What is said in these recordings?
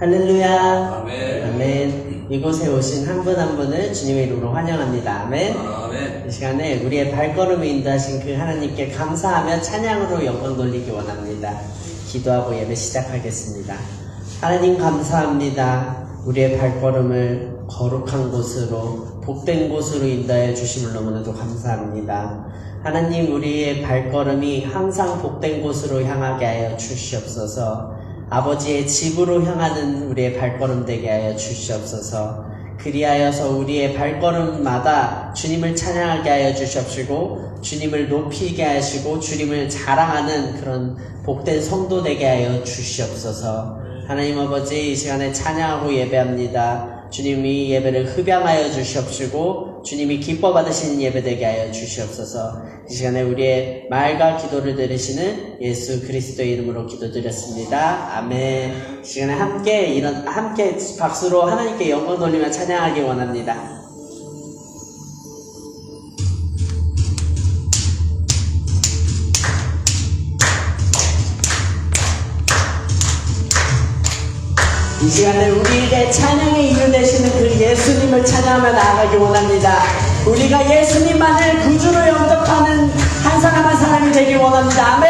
할렐루야. 아멘. 아멘. 이곳에 오신 한 분 한 분을 주님의 이름으로 환영합니다. 아멘. 아멘. 이 시간에 우리의 발걸음을 인도하신 그 하나님께 감사하며 찬양으로 영광 돌리기 원합니다. 기도하고 예배 시작하겠습니다. 하나님 감사합니다. 우리의 발걸음을 거룩한 곳으로 복된 곳으로 인도하여 주심을 너무나도 감사합니다. 하나님, 우리의 발걸음이 항상 복된 곳으로 향하게 하여 주시옵소서. 아버지의 집으로 향하는 우리의 발걸음 되게 하여 주시옵소서. 그리하여서 우리의 발걸음마다 주님을 찬양하게 하여 주시옵시고, 주님을 높이게 하시고 주님을 자랑하는 그런 복된 성도 되게 하여 주시옵소서. 하나님 아버지, 이 시간에 찬양하고 예배합니다. 주님이 예배를 흡양하여 주시옵시고 주님이 기뻐 받으시는 예배 되게 하여 주시옵소서. 이 시간에 우리의 말과 기도를 들으시는 예수 그리스도의 이름으로 기도드렸습니다. 아멘. 이 시간에 함께 박수로 하나님께 영광 돌리며 찬양하기 원합니다. 이 시간에 우리에게 찬양의 이유 되시는 그 예수님을 찬양하며 나아가기 원합니다. 우리가 예수님만을 구주로 영접하는 한 사람 한 사람이 되기 원합니다. 아멘.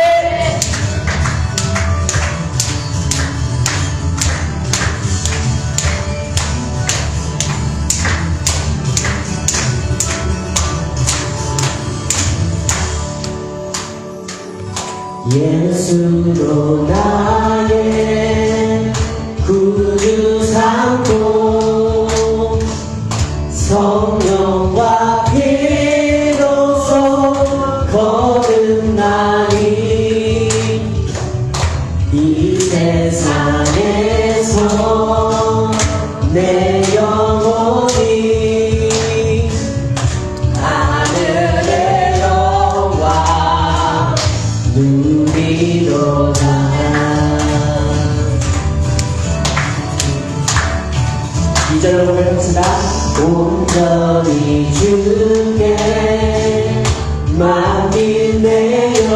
예수로 나의 구주 삼고 성령과 피로써 거듭나니 이 세상에서 내 영혼이 하늘의 영광 누리도다. 이절로 고백합시다. 온전히 주께 맡기네요.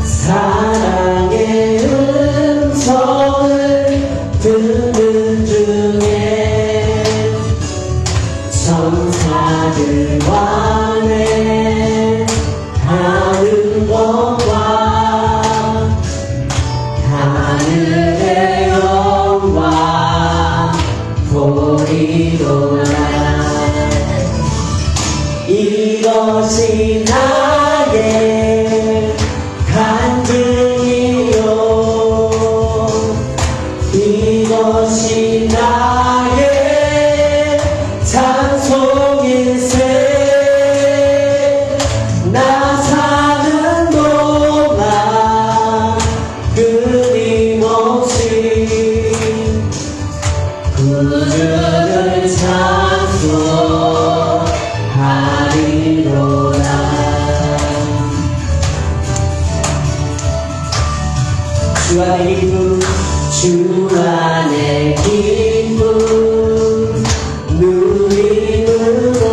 사랑의 음성을 듣는 중에 천사들 완에 하는 것과 하늘의 영광 보리도다. 이것이 나의 간증이요, 이것이 나의 찬송일세. 나 사는 동안 끊임없이 구주를 찬송하리로다. 주 안의 기쁨, 주 안의 기쁨 누림으로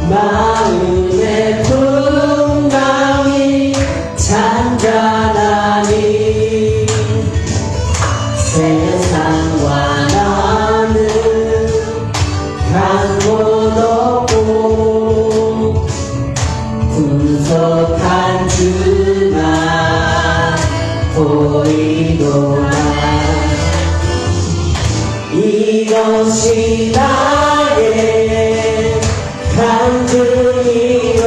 마음의 풍랑이 잔잔하니 세상과 나는 간 곳 없고 분석한 주만 보이도다. 이것이 나의 간증이요,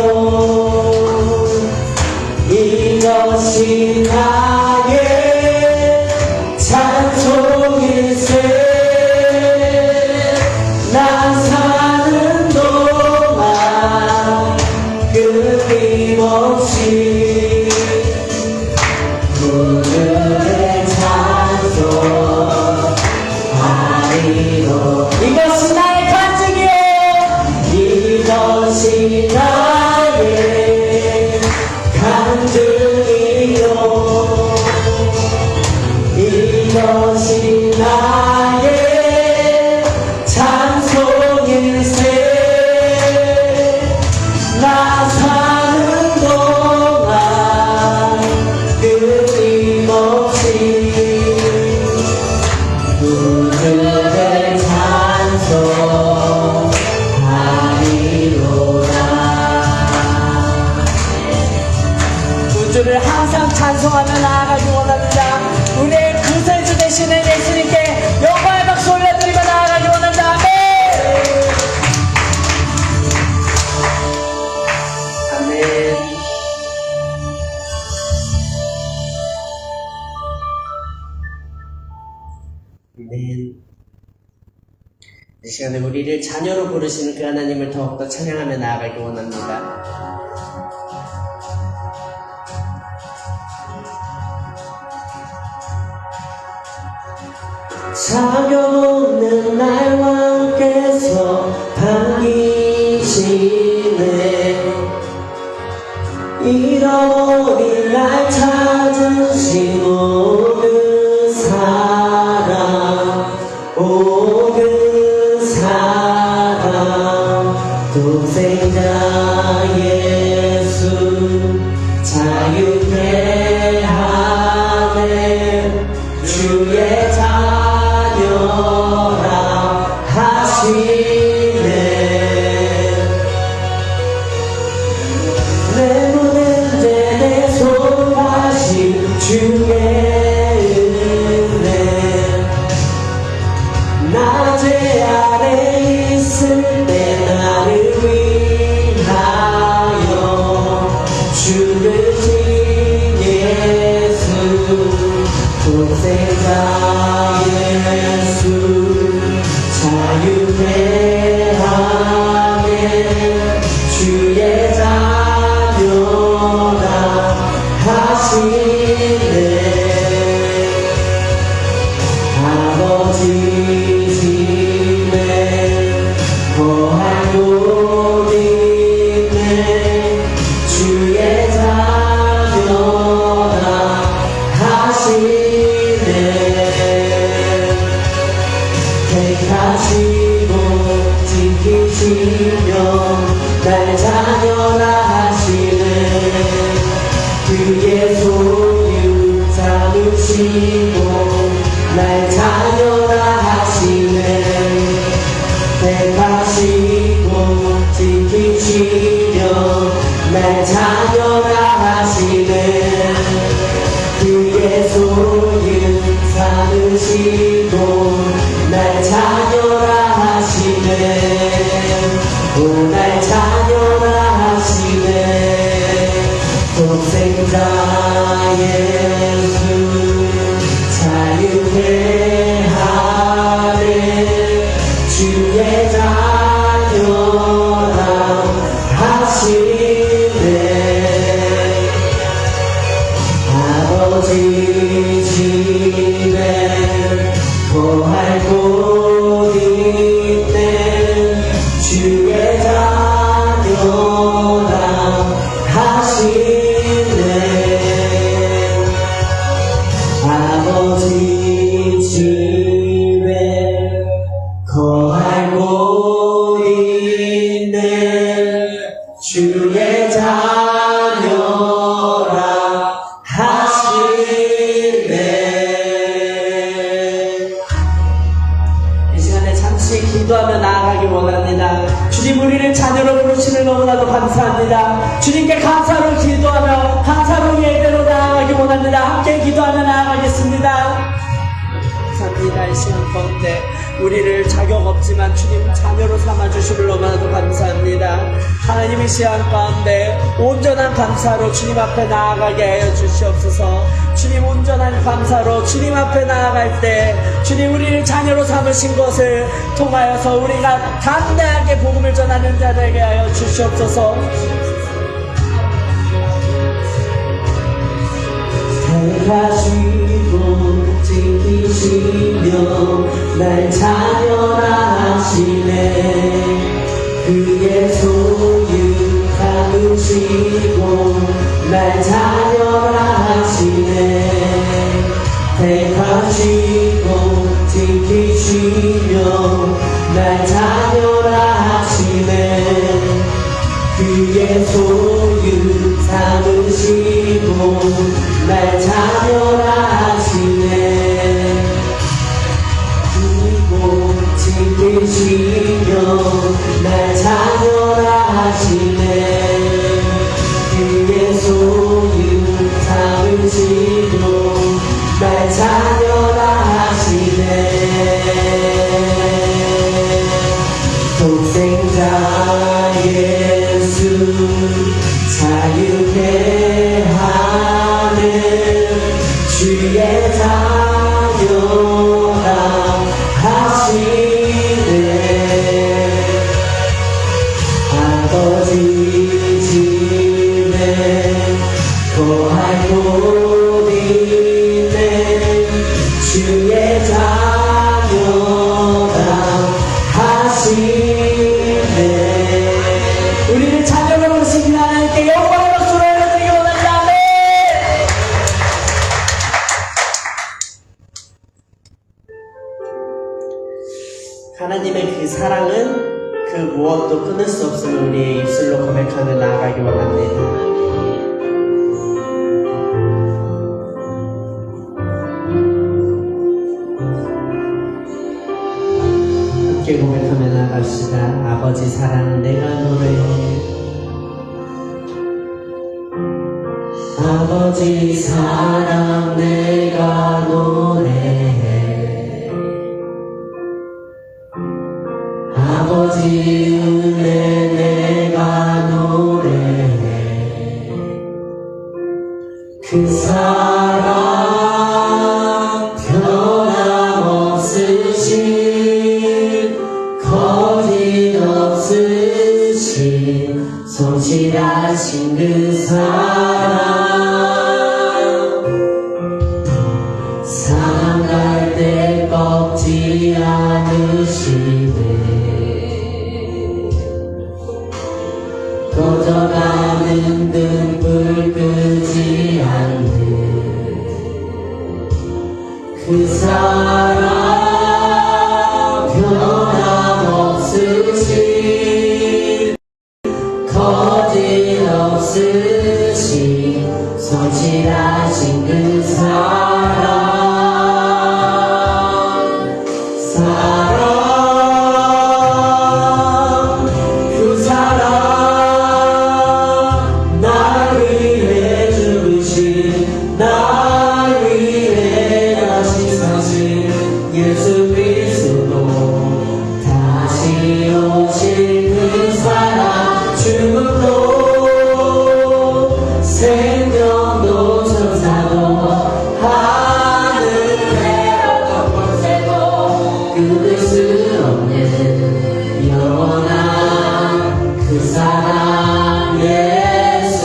이것이 나의 찬송일세. 나 사는 동안 끊임없이 구주의 찬송하리로. 이것이 나의 간증이요, 이것이 나의 간증이요, 이것이 나의 찬송일세. 나 사는 동안 끊임없이 주를 항상 찬송하며 나아가기 원합니다. 우리의 구세주 되시는 예수님께 영광의 박수 올려드리며 나아가기 원합니다. 아멘. 아멘. 아멘. 이 시간에 우리를 자녀로 부르시는 그 하나님을 더욱더 찬양하며 나아가기 원합니다. 자격 없는 날과 함께서 반기시네. 잃어버린 날 찾으신 모든 사랑, 모든 사랑. 동생자 예수 자유케 하네. 주의 자녀라 하시네. 내 모든 죄 내 손 가신 주의 은혜. 나 죄 아래 있을 때 나를 위하여 죽으신 예수. 동생자 예수 자유케 하네. 주의 자녀라 하시네. 아버지 집에 거할 곳 있네. 주의 자녀라 하시네. 택하시고 지키시며 날 자녀라 하시네. 그의 소유 삼으시고 날 자녀라 하시네. 택하시고 지키시며 날 자녀라 하시네. 그의 소유 삼으시고 날 자녀라 하시네. 오 날 자녀라 하시네. 동생자 예수 자유케 하네. 주의 자녀라 하시네. 아버지 집에 거할 곳 있네. 주의 자녀라 하시네. 아버지 집에 거할 곳 있네. 주의 자녀라 하시네. 이 시간에 잠시 기도하며 나아가기 원합니다. 주님 우리를 자녀로 부르시는 너무나도 감사합니다. 주님께 감사로 기도하며 감사로 예배로 나아가기 원합니다. 함께 기도하며 나아가겠습니다. 감사합니다. 이 시간 가운데 우리를 자격 없지만 주님 자녀로 삼아주시를 너무나도 감사합니다. 하나님 이 시간 가운데 온전한 감사로 주님 앞에 나아가게 하여 주시옵소서. 주님 온전한 감사로 주님 앞에 나아갈 때 주님 우리를 자녀로 삼으신 것을 통하여서 우리가 담대하게 복음을 전하는 자 되게 하여 주시옵소서. 택하시고 지키시며 날 자녀라 하시네. 그의 소유 삼으시고 날 자녀라 하시네. 택하시고 지키시며 날 자녀라 하시네. 그의 소유 삼으시고 날 자녀라 하시네. 그리고 지키시며 날 자녀라 하시네. 그의 소유 우리는 주의 자녀라 하시네. 우리를 자녀로 부르신 하나님께 영광의 박수를 올려드리기 원합니다. 아멘. 하나님의 그 사랑은 그 무엇도 끊을 수 없음을 우리의 입술로 고백하며 나아가기 원합니다. 함께 고백하며 나아갑시다. 아버지 사랑 내가 노래해. 아버지 사랑 내가 노래해. 아버지 은혜 내가 노래해. 그 사랑 변함없으신 거짓없으신 성실하신 그 사랑 사랑 갈 때 꺾지 않으시네. 꺼져가는 등불 끄지 않는 그 사랑 변함없으신 거짓없으신 성실하신 그 사랑 생명도 천사도 하늘의 어떤 곳에도 끊을 수 없는 영원한 그 사랑 예수.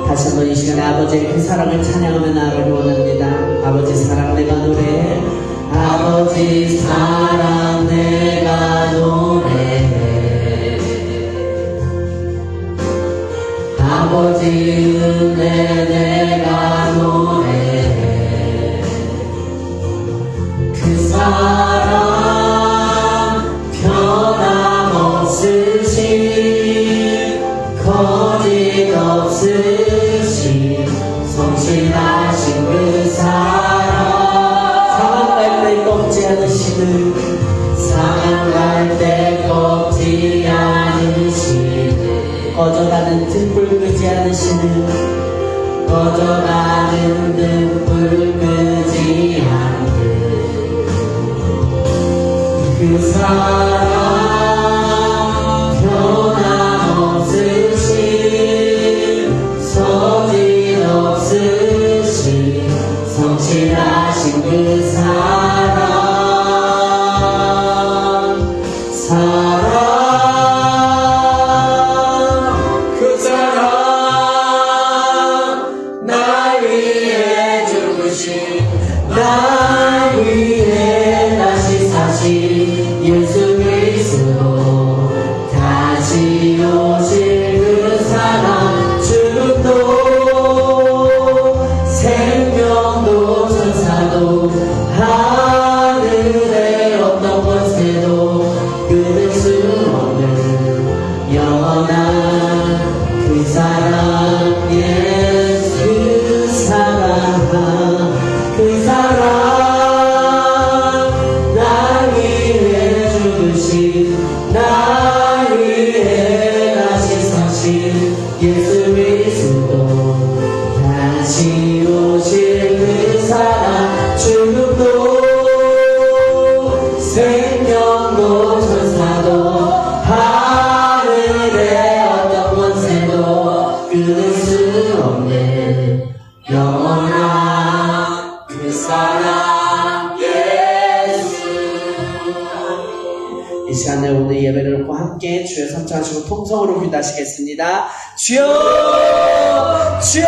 다시 한번 이 시간에 아버지의 그 사랑을 찬양하며 나아가기 원합니다. 아버지 사랑 내가 노래해. 아버지 사랑 내가 노래해. 아버지 은혜 내가 노래해. 그 사랑 변함없으신 거짓없으신 성실하신 그 사랑 상한 갈 때 꺾지 않으시는 상한 갈 때 꺾지 않으시는 꺼져가는 등불 끄지 않으시는 꺼져가는 등불 끄지 않는 그 사랑 변함없으신 서짓없으신 성실하신 그 사랑 날 위해 다시 사신 예수 그리스도 다시 오실 그 사랑 죽음도 생명도 천사도 하늘의 어떤 권세도 끊을 수 없는 영원한 그 사랑 예수 그 사랑 그 사랑 날 위해 죽으신 날 위해 다시 사신 예수 그리스도 다시 오실 그 사랑 죽음도 생명도 천사도 하늘의 어떤 권세도 끊을 수 없는 영원한 그 사랑 예수. 이 시간에 오늘 예배를 놓고 함께 주여 선창하시고 통성으로 기도하시겠습니다. 주여 주여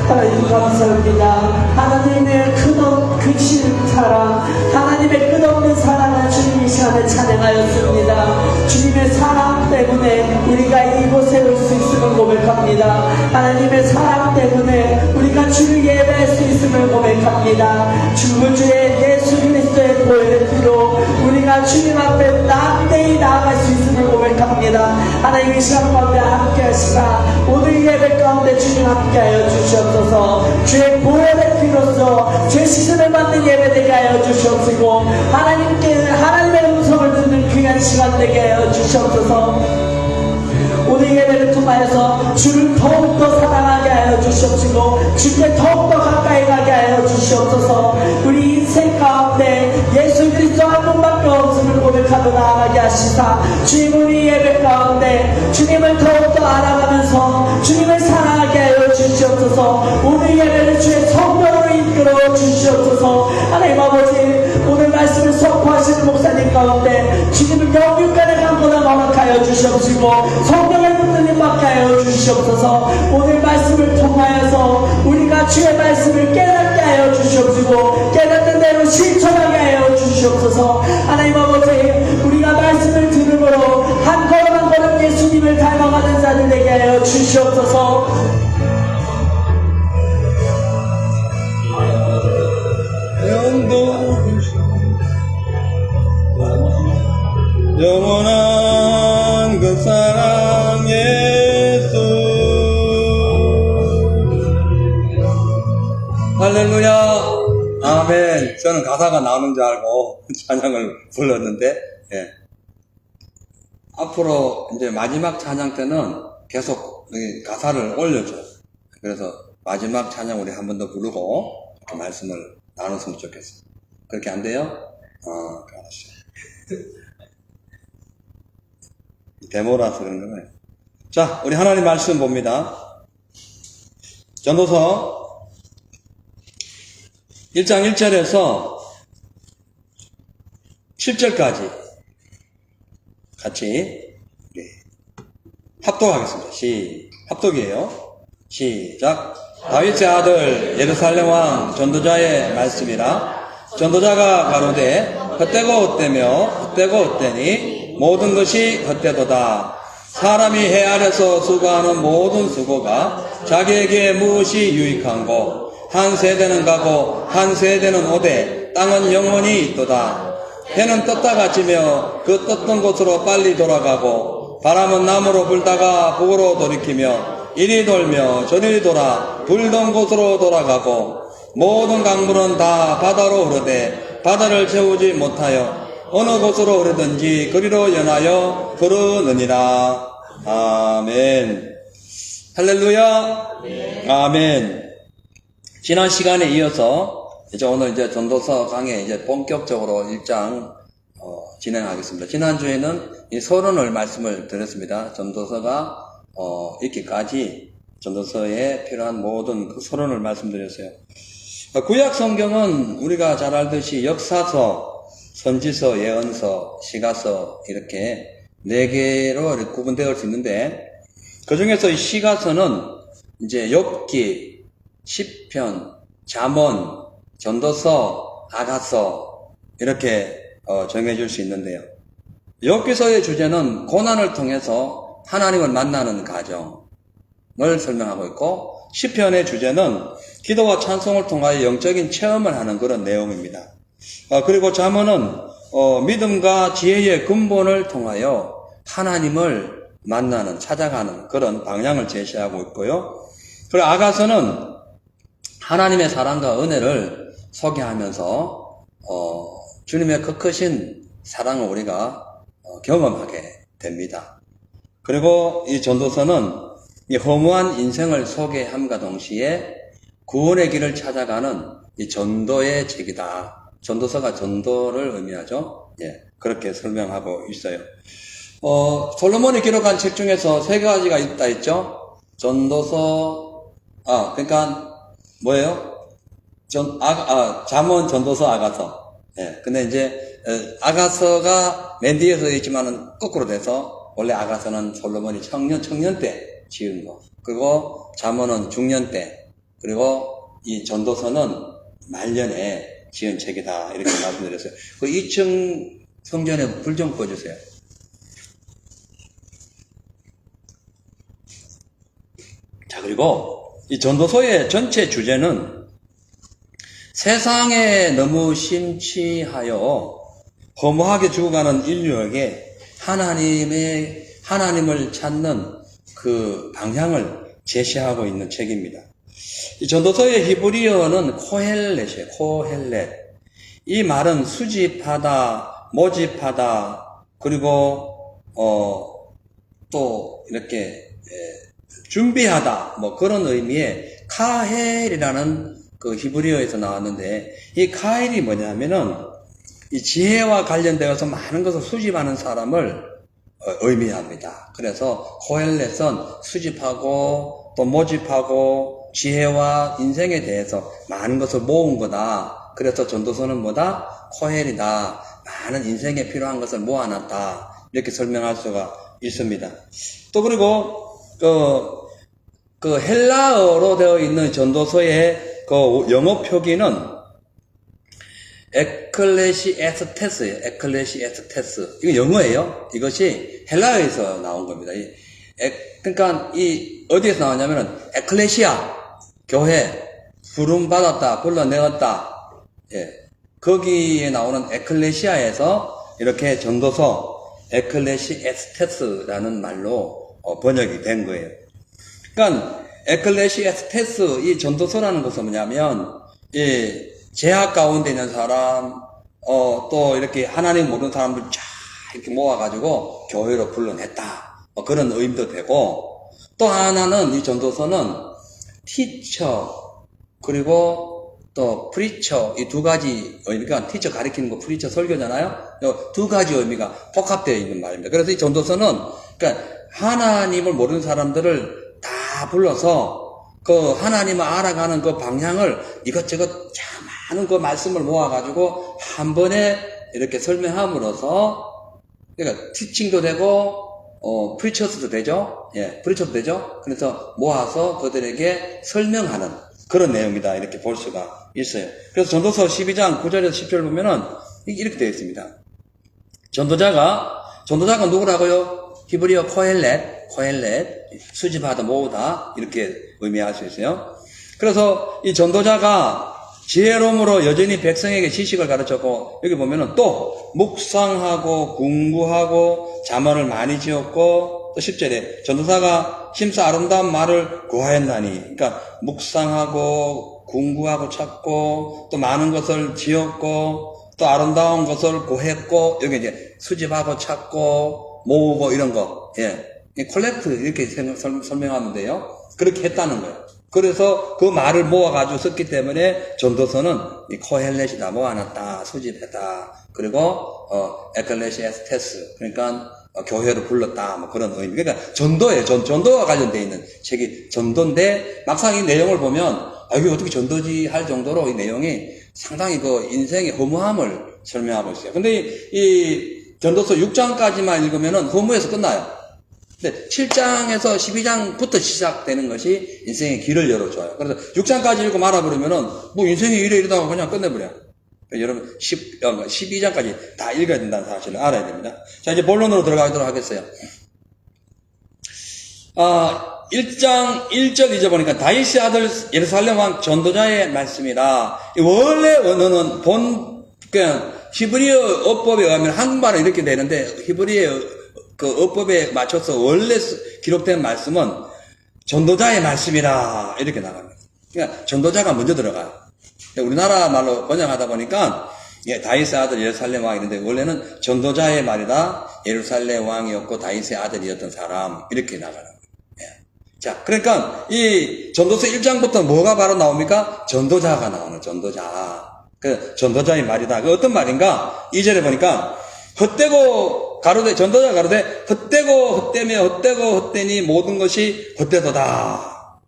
하나님 감사합니다. 하나님의 크신 사랑, 하나님의 끝없는 사랑을 주님 이 시간에 찬양하였습니다. 주님의 사랑 때문에 우리가 이곳에 올 수 있음을 고백합니다. 하나님의 사랑 때문에 우리가 주를 예배할 수 있음을 고백합니다. 주의 예수 그리스도의 보혈의 피로 우리가 주님 앞에 담대히 나아갈 수 있음을 고백합니다. 하나님 이 시간 가운데 함께 하시라. 오늘 예배 가운데 주님 함께하여 주시옵소서. 주의 보혈의 피로써 죄 씻음을 받는 예배 되게 하여 주시옵시고, 하나님의 음성을 듣는 귀한 시간 되게 하여 주시옵소서. 오늘 예배를 통하여서 주를 더욱더 사랑하게 하여 주시옵시고, 주께 더욱더 가까이 가게 하여 주시옵소서. 우리 인생 가운데 예수 그리스도 한 분밖에 없음을 고백하며 나아가게 하시사, 주님 우리 예배 가운데 주님을 더욱더 알아가면서 주님을 사랑하게 하여 주시옵소서. 오늘 예배를 주의 성령으로 이끌어 주시옵소서. 하나님 아버지, 오늘 말씀을 선포하시는 목사님 가운데 주님을 영육간에 강건함 허락하여 주시옵시고, 성령을 붙는 일 받게 하여 주시옵소서. 오늘 말씀을 통하여서 우리가 주의 말씀을 깨닫게 하여 주시옵시고, 깨닫는 대로 실천하게 하여 주시옵소서. 하나님 아버지, 우리가 말씀을 들음으로 한 걸음 한 걸음 예수님을 닮아가는 자들 되게 하여 주시옵소서. 영원한 그 사랑 예수. 할렐루야. 아멘. 저는 가사가 나오는 줄 알고 찬양을 불렀는데, 예. 앞으로 이제 마지막 찬양 때는 계속 가사를 올려줘요. 그래서 마지막 찬양 우리 한 번 더 부르고 이렇게 말씀을 나눴으면 좋겠어요. 그렇게 안 돼요? 알았어요. 데모라서 그런 거예요. 자, 우리 하나님 말씀 봅니다. 전도서 1장 1절에서 7절까지 같이 합독하겠습니다. 합독이에요. 시작. 다윗의 아들 예루살렘 왕 전도자의 말씀이라. 전도자가 가로되 헛되고 헛되며 헛되고 헛되니 모든 것이 헛되도다. 사람이 해 아래서 수고하는 모든 수고가 자기에게 무엇이 유익한고, 한 세대는 가고 한 세대는 오되 땅은 영원히 있도다. 해는 떴다가 지며 그 떴던 곳으로 빨리 돌아가고, 바람은 남으로 불다가 북으로 돌이키며 이리 돌며 저리 돌아 불던 곳으로 돌아가고, 모든 강물은 다 바다로 흐르되 바다를 채우지 못하여 어느 곳으로 흐르든지 그리로 연하여 흐르느니라. 아멘. 할렐루야. 아멘. 지난 시간에 이어서 이제 오늘 이제 전도서 강의 이제 본격적으로 1장 진행하겠습니다. 지난주에는 이 서론을 말씀을 드렸습니다. 전도서가 있기까지 전도서에 필요한 모든 그 서론을 말씀드렸어요. 구약 성경은 우리가 잘 알듯이 역사서, 선지서, 예언서, 시가서 이렇게 4개로 구분되어 수 있는데, 그 중에서 이 시가서는 이제 욥기, 시편, 잠언, 전도서, 아가서 이렇게 정해줄 수 있는데요. 욥기서의 주제는 고난을 통해서 하나님을 만나는 과정을 설명하고 있고, 시편의 주제는 기도와 찬송을 통하여 영적인 체험을 하는 그런 내용입니다. 그리고 잠언은 믿음과 지혜의 근본을 통하여 하나님을 만나는, 찾아가는 그런 방향을 제시하고 있고요. 그리고 아가서는 하나님의 사랑과 은혜를 소개하면서 주님의 그 크신 사랑을 우리가 경험하게 됩니다. 그리고 이 전도서는 이 허무한 인생을 소개함과 동시에 구원의 길을 찾아가는 이 전도의 책이다. 전도서가 전도를 의미하죠. 예, 그렇게 설명하고 있어요. 솔로몬이 기록한 책 중에서 3가지가 있다 했죠. 전도서, 그러니까 뭐예요? 잠언, 전도서, 아가서. 예, 근데 이제 아가서가 맨 뒤에서 있지만은 거꾸로 돼서 원래 아가서는 솔로몬이 청년 때 지은 거. 그리고 잠언은 중년 때 그리고 이 전도서는 말년에 지은 책이다. 이렇게 말씀드렸어요. 그 2층 성전에 불 좀 꺼주세요. 자, 그리고 이 전도서의 전체 주제는 세상에 너무 심취하여 허무하게 죽어가는 인류에게 하나님을 찾는 그 방향을 제시하고 있는 책입니다. 이 전도서의 히브리어는 코헬렛이에요. 코헬렛. 이 말은 수집하다, 모집하다, 그리고 또 이렇게 준비하다, 뭐 그런 의미의 카헬이라는 그 히브리어에서 나왔는데, 이 카헬이 뭐냐면은 이 지혜와 관련되어서 많은 것을 수집하는 사람을 의미합니다. 그래서 코헬렛은 수집하고 또 모집하고 지혜와 인생에 대해서 많은 것을 모은 거다. 그래서 전도서는 뭐다? 코헬이다. 많은 인생에 필요한 것을 모아놨다. 이렇게 설명할 수가 있습니다. 또 그리고 그 헬라어로 되어 있는 전도서의 그 영어 표기는 에클레시에스테스예요. 에클레시에스테스. 이거 영어예요. 이것이 헬라어에서 나온 겁니다. 그러니까 어디에서 나왔냐면은 에클레시아, 교회, 부름받았다, 불러내었다. 예. 거기에 나오는 에클레시아에서 이렇게 전도서 에클레시에스테스라는 말로 번역이 된 거예요. 그러니까 에클레시에스테스 이 전도서라는 것은 뭐냐면 이 제약 가운데 있는 사람, 또 이렇게 하나님 모르는 사람들 쫙 이렇게 모아가지고 교회로 불러냈다. 그런 의미도 되고, 또 하나는 이 전도서는 티처, 그리고 또 프리처, 이 두 가지 의미가, 티처 가리키는 거 프리처 설교잖아요? 이 두 가지 의미가 복합되어 있는 말입니다. 그래서 이 전도서는, 그러니까 하나님을 모르는 사람들을 다 불러서 그 하나님을 알아가는 그 방향을 이것저것 참 많은 그 말씀을 모아가지고 한 번에 이렇게 설명함으로써, 그러니까 티칭도 되고, 프리처스도 되죠? 예, 프리처도 되죠? 그래서 모아서 그들에게 설명하는 그런 내용이다. 이렇게 볼 수가 있어요. 그래서 전도서 12장 9절에서 10절 보면은 이렇게 되어 있습니다. 전도자가 누구라고요? 히브리어 코헬렛, 수집하다, 모으다, 이렇게 의미할 수 있어요. 그래서 이 전도자가 지혜로움으로 여전히 백성에게 지식을 가르쳤고, 여기 보면은 또 묵상하고 궁구하고 자문을 많이 지었고, 또 10절에 전도사가 심사 아름다운 말을 구하였나니, 그러니까 묵상하고 궁구하고 찾고 또 많은 것을 지었고 또 아름다운 것을 구했고, 여기 이제 수집하고 찾고 모으고 이런 거, 콜렉트 이렇게 설명하면 돼요. 그렇게 했다는 거예요. 그래서 그 말을 모아가지고 썼기 때문에 전도서는 이 코헬렛이다, 모아놨다, 수집했다, 그리고 에클레시에스테스, 그러니까 교회로 불렀다, 뭐 그런 의미. 그러니까 전도예요. 전도와 관련되어 있는 책이 전도인데, 막상 이 내용을 보면 이게 어떻게 전도지 할 정도로 이 내용이 상당히 그 인생의 허무함을 설명하고 있어요. 근데 이 전도서 6장까지만 읽으면은 허무해서 끝나요. 근데 7장에서 12장부터 시작되는 것이 인생의 길을 열어줘요. 그래서 6장까지 읽고 말아버리면은 뭐 인생이 이러다가 그냥 끝내버려요. 그러니까 여러분 12장까지 다 읽어야 된다는 사실을 알아야 됩니다. 자, 이제 본론으로 들어가도록 하겠어요. 1장 1절 2절 보니까 다윗의 아들 예루살렘 왕 전도자의 말씀이라. 원래 원어는 그냥 히브리어 어법에 의하면 한국말은 이렇게 되는데, 히브리어 그 어법에 맞춰서 원래 기록된 말씀은 전도자의 말씀이라 이렇게 나갑니다. 그러니까 전도자가 먼저 들어가요. 우리나라 말로 번역하다 보니까 다윗의 아들 예루살렘 왕이는데, 원래는 전도자의 말이다. 예루살렘 왕이었고 다윗의 아들이었던 사람, 이렇게 나가는 거예요. 자, 그러니까 이 전도서 1장부터 뭐가 바로 나옵니까? 전도자가 나오는, 전도자. 그 전도자의 말이다. 그 어떤 말인가? 2절에 보니까 헛되고 가로되, 전도자가 가로되 헛되며 헛되니 모든 것이 헛되도다.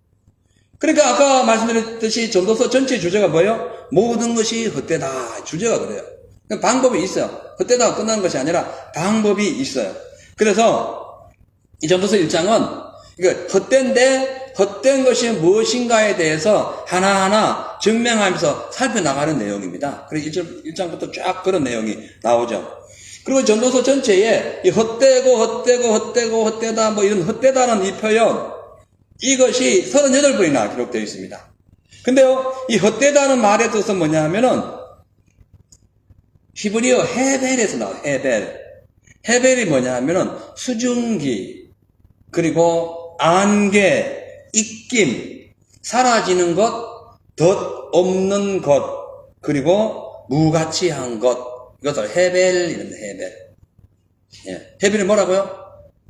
그러니까 아까 말씀드렸듯이 전도서 전체 주제가 뭐예요? 모든 것이 헛되다. 주제가 그래요. 방법이 있어요. 헛되다가 끝나는 것이 아니라 방법이 있어요. 그래서 이 전도서 1장은 헛된데 헛된 것이 무엇인가에 대해서 하나하나 증명하면서 살펴나가는 내용입니다. 그래서 1장부터 쫙 그런 내용이 나오죠. 그리고 전도서 전체에 이 헛되다, 뭐 이런 헛되다는 이 표현, 이것이 38번이나 기록되어 있습니다. 근데요, 이 헛되다는 말의 뜻은 뭐냐 하면은, 히브리어 헤벨에서 나와요, 헤벨. 헤벨이 뭐냐 하면은, 수증기, 그리고 안개, 입김, 사라지는 것, 덧 없는 것, 그리고 무가치한 것, 이것을 헤벨이랍니다, 헤벨. 예. 헤벨이 뭐라고요?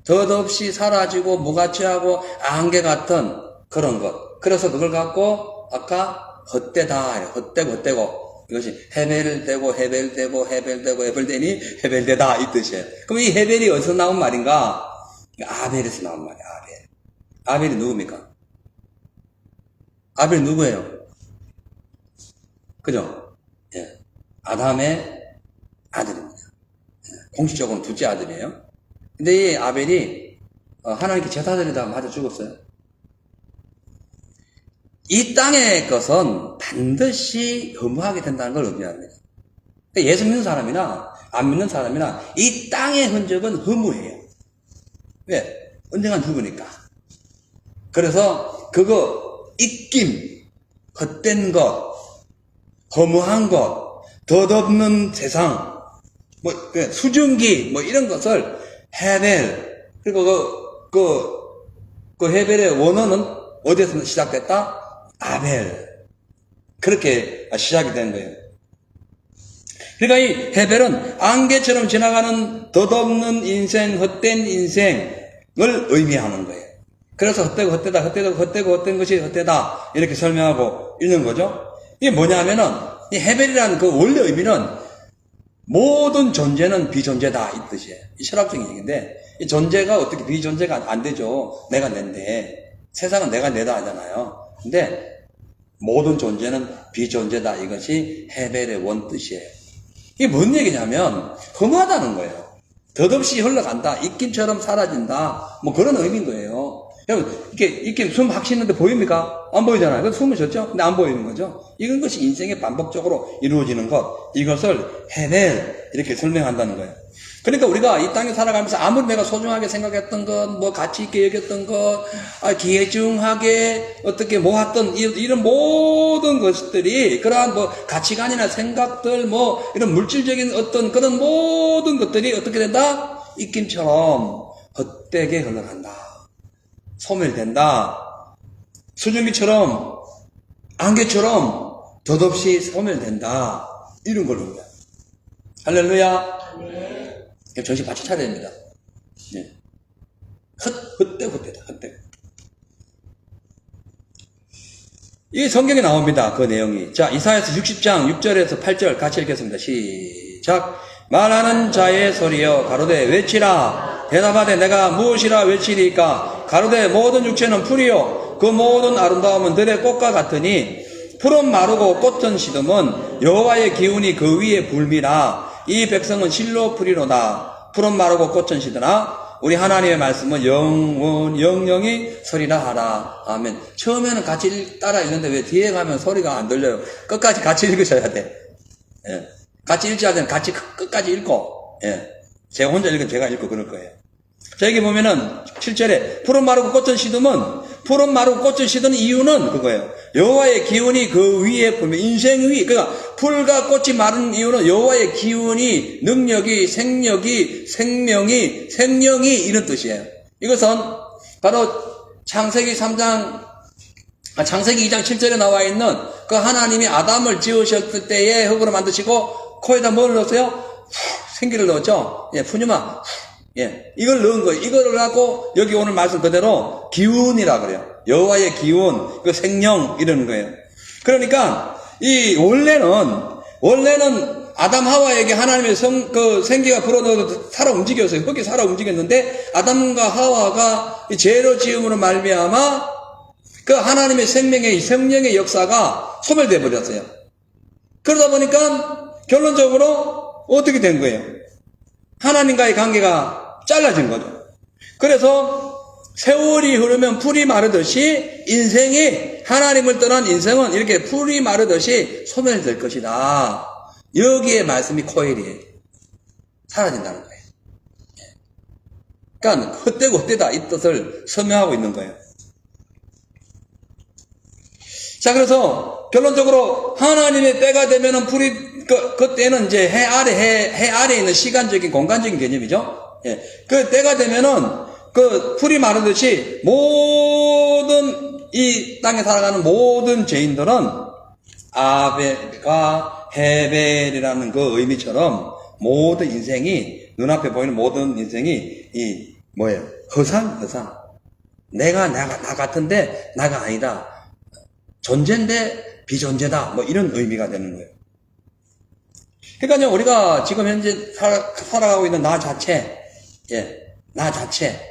덧없이 사라지고 무가치하고 안개 같은 그런 것. 그래서 그걸 갖고 아까 헛되다, 헛되고 이것이 헤벨되고 헤벨되니 헤벨되다 이 뜻이에요. 그럼 이 헤벨이 어디서 나온 말인가? 아벨에서 나온 말이에요. 아벨. 아벨이 누굽니까? 아벨이 누구예요? 그죠? 예. 아담의 아들입니다. 예. 공식적으로는 둘째 아들이에요. 근데 이 아벨이 하나님께 제사드리다가 맞아 죽었어요. 이 땅의 것은 반드시 허무하게 된다는 걸 의미합니다. 예수 믿는 사람이나 안 믿는 사람이나 이 땅의 흔적은 허무해요. 왜? 언젠간 죽으니까. 그래서 그거 입김, 헛된 것, 허무한 것, 덧없는 세상, 뭐 수증기 뭐 이런 것을 헤벨, 그리고 그 헤벨의 원어는 어디에서 시작됐다? 아벨. 그렇게 시작이 된 거예요. 그러니까 이 헤벨은 안개처럼 지나가는 덧없는 인생, 헛된 인생을 의미하는 거예요. 그래서 헛된 것이 헛되다 이렇게 설명하고 있는 거죠. 이게 뭐냐면은 이 헤벨이라는 그 원래 의미는 모든 존재는 비존재다 이 뜻이에요. 이 철학적인 얘기인데 이 존재가 어떻게 비존재가 안 되죠. 내가 낸데 세상은 내가 내다 하잖아요. 근데 모든 존재는 비존재다 이것이 헤벨의 원뜻이에요. 이게 뭔 얘기냐면 허무하다는 거예요. 덧없이 흘러간다, 입김처럼 사라진다, 뭐 그런 의미인 거예요. 여러분 이렇게 숨 확 쉬는데 보입니까? 안 보이잖아요. 그래서 숨을 쉬었죠? 근데 안 보이는 거죠. 이건 것이 인생의 반복적으로 이루어지는 것, 이것을 헤벨 이렇게 설명한다는 거예요. 그러니까 우리가 이 땅에 살아가면서 아무리 내가 소중하게 생각했던 것, 뭐 가치 있게 여겼던 것, 귀중하게 어떻게 모았던 이런 모든 것들이 그러한 뭐 가치관이나 생각들, 뭐 이런 물질적인 어떤 그런 모든 것들이 어떻게 된다? 입김처럼 헛되게 흘러간다. 소멸된다. 수증기처럼 안개처럼 덧없이 소멸된다. 이런 걸로 봅니다. 할렐루야. 정신 바짝 차려야 됩니다. 네. 헛되다. 이 성경에 나옵니다. 그 내용이. 자, 이사야서 60장 6절에서 8절 같이 읽겠습니다. 시작. 말하는 자의 소리여 가로되 외치라. 대답하되 내가 무엇이라 외치리까. 가로되 모든 육체는 풀이요 그 모든 아름다움은 들의 꽃과 같으니 풀은 마르고 꽃은 시듬은 여호와의 기운이 그 위에 불미라. 이 백성은 실로 풀이로다. 풀은 마르고 꽃은 시드나 우리 하나님의 말씀은 영영이 소리라 하라. 아멘. 처음에는 같이 따라 읽는데 왜 뒤에 가면 소리가 안 들려요? 끝까지 같이 읽으셔야 돼. 예. 같이 읽지 않으면 같이 끝까지 읽고, 예. 제가 혼자 읽으면 제가 읽고 그럴 거예요. 자, 여기 보면은 7절에 풀은 마르고 꽃은 시듬은 푸른 마르고 꽃을 시드는 이유는 그거예요. 여호와의 기운이 그 위에 불면 인생 위, 그러니까 풀과 꽃이 마르는 이유는 여호와의 기운이, 능력이, 생명이 이런 뜻이에요. 이것은 바로 창세기 2장 7절에 나와 있는 그 하나님이 아담을 지으셨을 때에 흙으로 만드시고 코에다 뭘 넣었어요? 생기를 넣었죠. 예, 푸뉴마. 예, 이걸 넣은 거예요. 이거를 갖고 여기 오늘 말씀 그대로 기운이라 그래요. 여호와의 기운, 그 생명 이러는 거예요. 그러니까 이 원래는 아담 하와에게 하나님의 생기가 불어넣어서 살아 움직였어요. 흙이 살아 움직였는데 아담과 하와가 이 죄로 지음으로 말미암아 그 하나님의 생명의 역사가 소멸돼 버렸어요. 그러다 보니까 결론적으로 어떻게 된 거예요? 하나님과의 관계가 잘라진 거죠. 그래서 세월이 흐르면 풀이 마르듯이 인생이, 하나님을 떠난 인생은 이렇게 풀이 마르듯이 소멸될 것이다. 여기에 말씀이 코엘이에요. 사라진다는 거예요. 그러니까 헛되고 헛되다 이 뜻을 설명하고 있는 거예요. 자, 그래서 결론적으로 하나님의 때가 되면은 풀이, 그때는 이제 해 아래에 있는 시간적인 공간적인 개념이죠. 예. 그 때가 되면은 그 풀이 마르듯이 모든 이 땅에 살아가는 모든 죄인들은 아벨과 헤벨이라는 그 의미처럼 모든 인생이, 눈앞에 보이는 모든 인생이 허상. 나 같은데 나가 아니다. 존재인데 비존재다. 이런 의미가 되는 거예요. 그러니까요, 우리가 지금 현재 살아가고 있는 나 자체, 나 자체,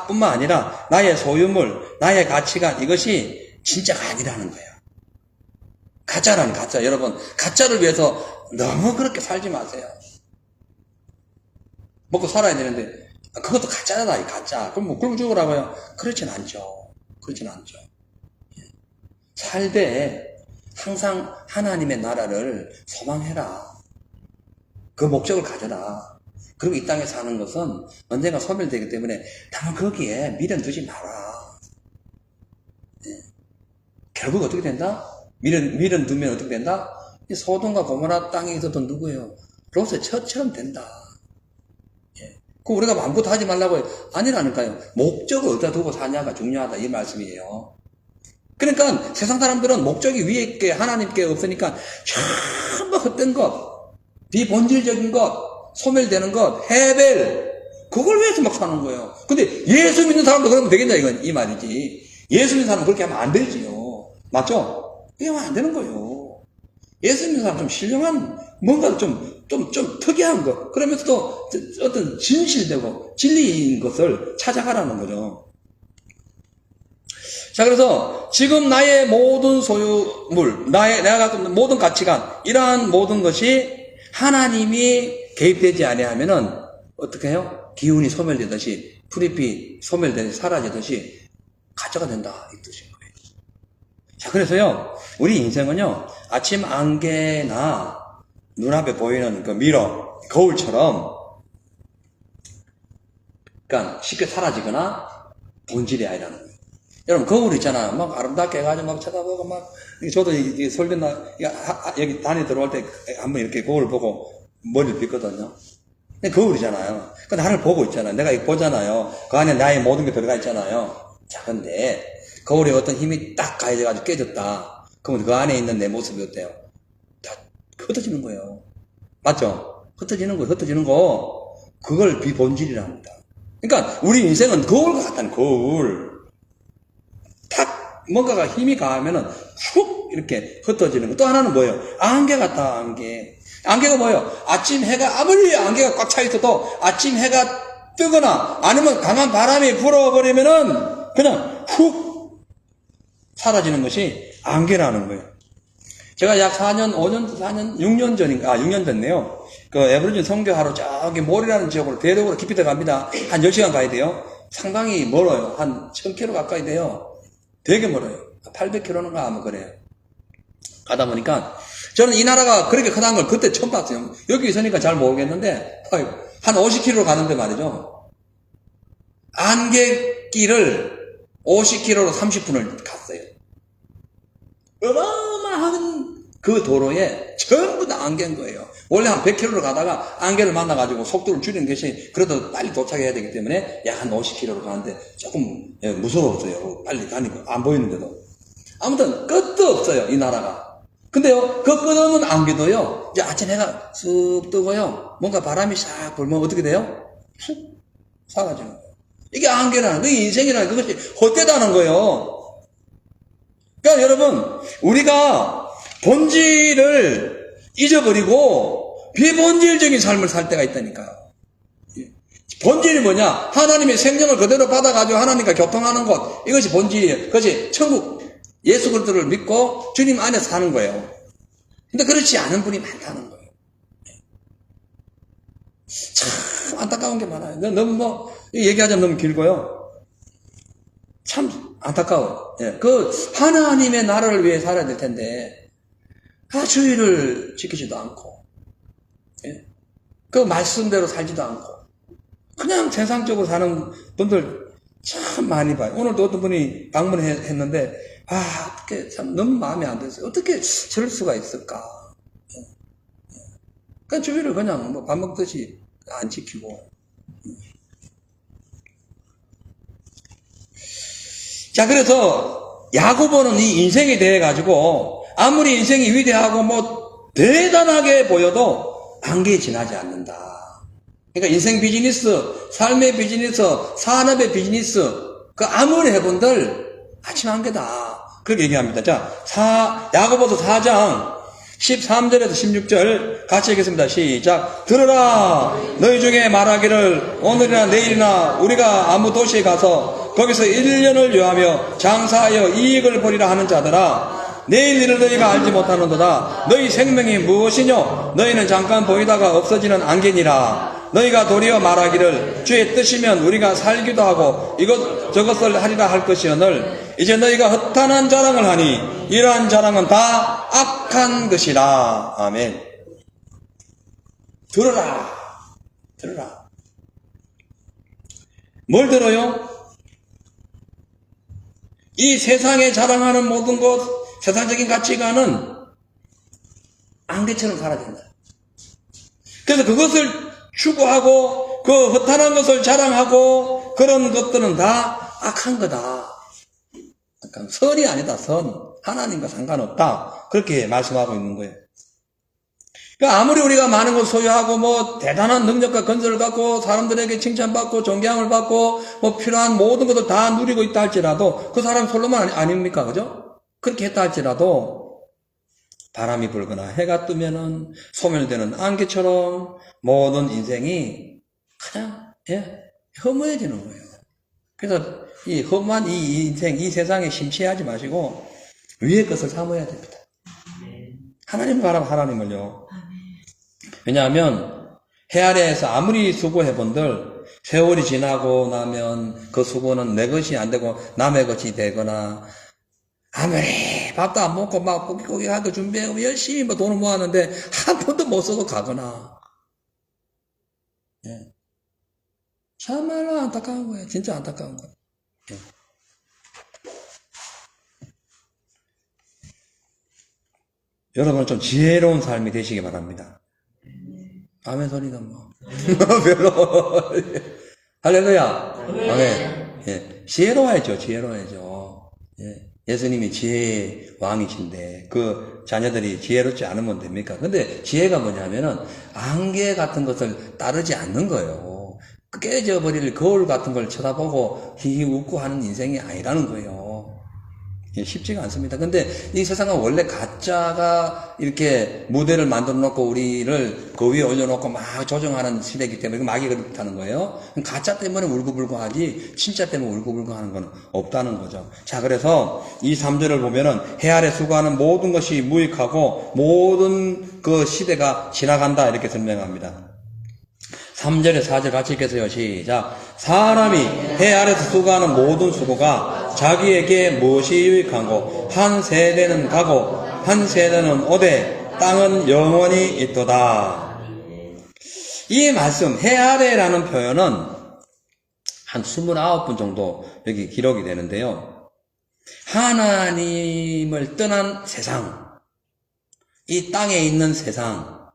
뿐만 아니라 나의 소유물, 나의 가치관, 이것이 진짜가 아니라는 거예요. 가짜라는 가짜. 여러분, 가짜를 위해서 너무 그렇게 살지 마세요. 먹고 살아야 되는데, 그것도 가짜다, 이 가짜. 그럼 굶고 죽으라고요? 그렇진 않죠. 살되 항상 하나님의 나라를 소망해라. 그 목적을 가져라. 그리고 이 땅에 사는 것은 언젠가 소멸되기 때문에 다만 거기에 미련 두지 마라. 결국 어떻게 된다? 미련 두면 어떻게 된다? 이 소돔과 고모라 땅에 있었던 누구예요? 롯의 처처럼 된다. 그 우리가 마음껏 하지 말라고 해요. 아니라니까요. 목적을 어디다 두고 사냐가 중요하다 이 말씀이에요. 그러니까 세상 사람들은 목적이 위에 있게 하나님께 없으니까 전부 헛된 것, 비본질적인 것, 소멸되는 것, 헤벨, 그걸 위해서 막 사는 거예요. 근데 예수 믿는 사람도 그러면 되겠냐 이 말이지. 예수 믿는 사람은 그렇게 하면 안 되지요. 맞죠? 그렇게 하면 안 되는 거예요. 예수 믿는 사람은 좀 신령한, 뭔가 좀 특이한 것, 그러면서도 어떤 진실되고 진리인 것을 찾아가라는 거죠. 자, 그래서 지금 나의 모든 소유물, 내가 갖고 있는 모든 가치관, 이러한 모든 것이 하나님이 개입되지 아니하면은 어떻게 해요? 기운이 소멸되듯이, 풀잎이 소멸되듯이 사라지듯이 가짜가 된다 이 뜻인 거예요. 자, 그래서요, 우리 인생은요, 아침 안개나 눈앞에 보이는 그 미러, 거울처럼, 그러니까 쉽게 사라지거나 본질이 아니라는 거예요. 여러분, 거울 있잖아요. 막 아름답게 해가지고 막 쳐다보고 막, 저도 이 설교나, 여기 단에 들어올 때 한번 이렇게 거울 보고 머리를 빗거든요. 근데 거울이잖아요. 그 나를 보고 있잖아요. 내가 이거 보잖아요. 그 안에 나의 모든 게 들어가 있잖아요. 자, 근데 거울에 어떤 힘이 딱 가해져가지고 깨졌다. 그러면 그 안에 있는 내 모습이 어때요? 다 흩어지는 거예요. 맞죠? 흩어지는 거. 그걸 비본질이라 합니다. 그러니까 우리 인생은 거울과 같다는 거울. 탁 뭔가가 힘이 가하면은 훅 이렇게 흩어지는 거. 또 하나는 뭐예요? 안개 같다, 안개. 안개가 뭐예요? 아침 해가 아무리 안개가 꽉 차 있어도 아침 해가 뜨거나 아니면 강한 바람이 불어버리면은 그냥 훅 사라지는 것이 안개라는 거예요. 제가 약 6년 전네요. 그 에버리진 선교하러 저기 몰이라는 지역으로 대륙으로 깊이 들어갑니다. 한 10시간 가야 돼요. 상당히 멀어요. 한 1000km 가까이 돼요. 되게 멀어요. 800km인가 아마 그래요. 가다 보니까 저는 이 나라가 그렇게 크다는 걸 그때 처음 봤어요. 여기 있으니까 잘 모르겠는데 한 50km 가는데 말이죠. 안개길을 50km로 30분을 갔어요. 어마어마한 그 도로에 전부 다 안개인 거예요. 원래 한 100km로 가다가 안개를 만나가지고 속도를 줄이는 것이 그래도 빨리 도착해야 되기 때문에 약 한 50km로 가는데 조금 무서웠어요. 빨리 가니까 안 보이는데도. 아무튼 끝도 없어요, 이 나라가. 근데요, 그 끝없는 안개도요, 이제 아침 해가 쑥 뜨고요, 뭔가 바람이 싹 불면 어떻게 돼요? 쑥 사라지는 거예요. 이게 안개라는, 그게 인생이라는 그것이 헛되다는 거예요. 그러니까 여러분, 우리가 본질을 잊어버리고 비본질적인 삶을 살 때가 있다니까요. 본질이 뭐냐? 하나님의 생명을 그대로 받아가지고 하나님과 교통하는 것, 이것이 본질이에요. 그것이 천국, 예수 그리스도를 믿고 주님 안에 사는 거예요. 근데 그렇지 않은 분이 많다는 거예요. 참 안타까운 게 많아요. 너무 얘기하자면 너무 길고요. 참 안타까워요. 예. 그 하나님의 나라를 위해 살아야 될 텐데 주의를 지키지도 않고, 예. 그 말씀대로 살지도 않고 그냥 세상적으로 사는 분들 참 많이 봐요. 오늘도 어떤 분이 방문했는데 어떻게 참 너무 마음에 안 들었어요. 어떻게 저럴 수가 있을까? 그러니까 주의를 그냥 뭐 밥 먹듯이 안 지키고. 자, 그래서 야고보는 이 인생에 대해 가지고 아무리 인생이 위대하고 뭐 대단하게 보여도 안개에 지나지 않는다. 그러니까 인생 비즈니스, 삶의 비즈니스, 산업의 비즈니스, 그 아무리 해본들 아침 안개다. 그렇게 얘기합니다. 자, 야고보서 4장 13절에서 16절 같이 읽겠습니다. 시작. 들으라. 너희 중에 말하기를 오늘이나 내일이나 우리가 아무 도시에 가서 거기서 1년을 요하며 장사하여 이익을 보리라 하는 자들아. 내일 일을 너희가 알지 못하는도다. 너희 생명이 무엇이뇨? 너희는 잠깐 보이다가 없어지는 안개니라. 너희가 도리어 말하기를 주의 뜻이면 우리가 살기도 하고 저것을 하리라 할 것이오늘 이제 너희가 허탄한 자랑을 하니 이러한 자랑은 다 악한 것이라. 아멘. 들어라. 뭘 들어요? 이 세상에 자랑하는 모든 것, 세상적인 가치관은 안개처럼 사라진다. 그래서 그것을 추구하고 그 허탄한 것을 자랑하고 그런 것들은 다 악한 거다. 그러니까 선이 아니다. 선. 하나님과 상관없다. 그렇게 말씀하고 있는 거예요. 그러니까 아무리 우리가 많은 걸 소유하고 뭐 대단한 능력과 건설을 갖고 사람들에게 칭찬받고 존경을 받고 뭐 필요한 모든 것을 다 누리고 있다 할지라도 그 사람이 솔로몬 아닙니까? 그죠? 그렇게 했다 할지라도 바람이 불거나 해가 뜨면은 소멸되는 안개처럼 모든 인생이 그냥 허무해지는 거예요. 그래서 이 허무한 이 인생, 이 세상에 심취하지 마시고 위의 것을 사모해야 됩니다. 하나님 바라봐 하나님을요. 왜냐하면 해 아래에서 아무리 수고해본들 세월이 지나고 나면 그 수고는 내 것이 안 되고 남의 것이 되거나 아무리 밥도 안 먹고 막 고기고기하고 준비하고 열심히 뭐 돈을 모았는데 한 푼도 못 써도 가거나 참말로 안타까운 거예요. 진짜 안타까운 거예요. 여러분 좀 지혜로운 삶이 되시기 바랍니다. 아멘 소리가 뭐 별로 할렐루야. 아멘. 지혜로워야죠. 예수님이 지혜의 왕이신데 그 자녀들이 지혜롭지 않으면 됩니까? 근데 지혜가 뭐냐면은 안개 같은 것을 따르지 않는 거예요. 깨져버릴 거울 같은 걸 쳐다보고 히히 웃고 하는 인생이 아니라는 거예요. 쉽지가 않습니다. 근데 이 세상은 원래 가짜가 이렇게 무대를 만들어 놓고 우리를 그 위에 올려놓고 막 조정하는 시대이기 때문에 마귀가 그렇다는 거예요. 가짜 때문에 울고불고 하지 진짜 때문에 울고불고 하는 건 없다는 거죠. 자, 그래서 이 3절을 보면은 해 아래 수고하는 모든 것이 무익하고 모든 그 시대가 지나간다 이렇게 설명합니다. 3절에 4절 같이 읽겠어요. 시작. 사람이 해 아래서 수고하는 모든 수고가 자기에게 무엇이 유익하고 한 세대는 가고 한 세대는 오되 땅은 영원히 있도다. 이 말씀 해 아래라는 표현은 한 29번 정도 여기 기록이 되는데요. 하나님을 떠난 세상, 이 땅에 있는 세상,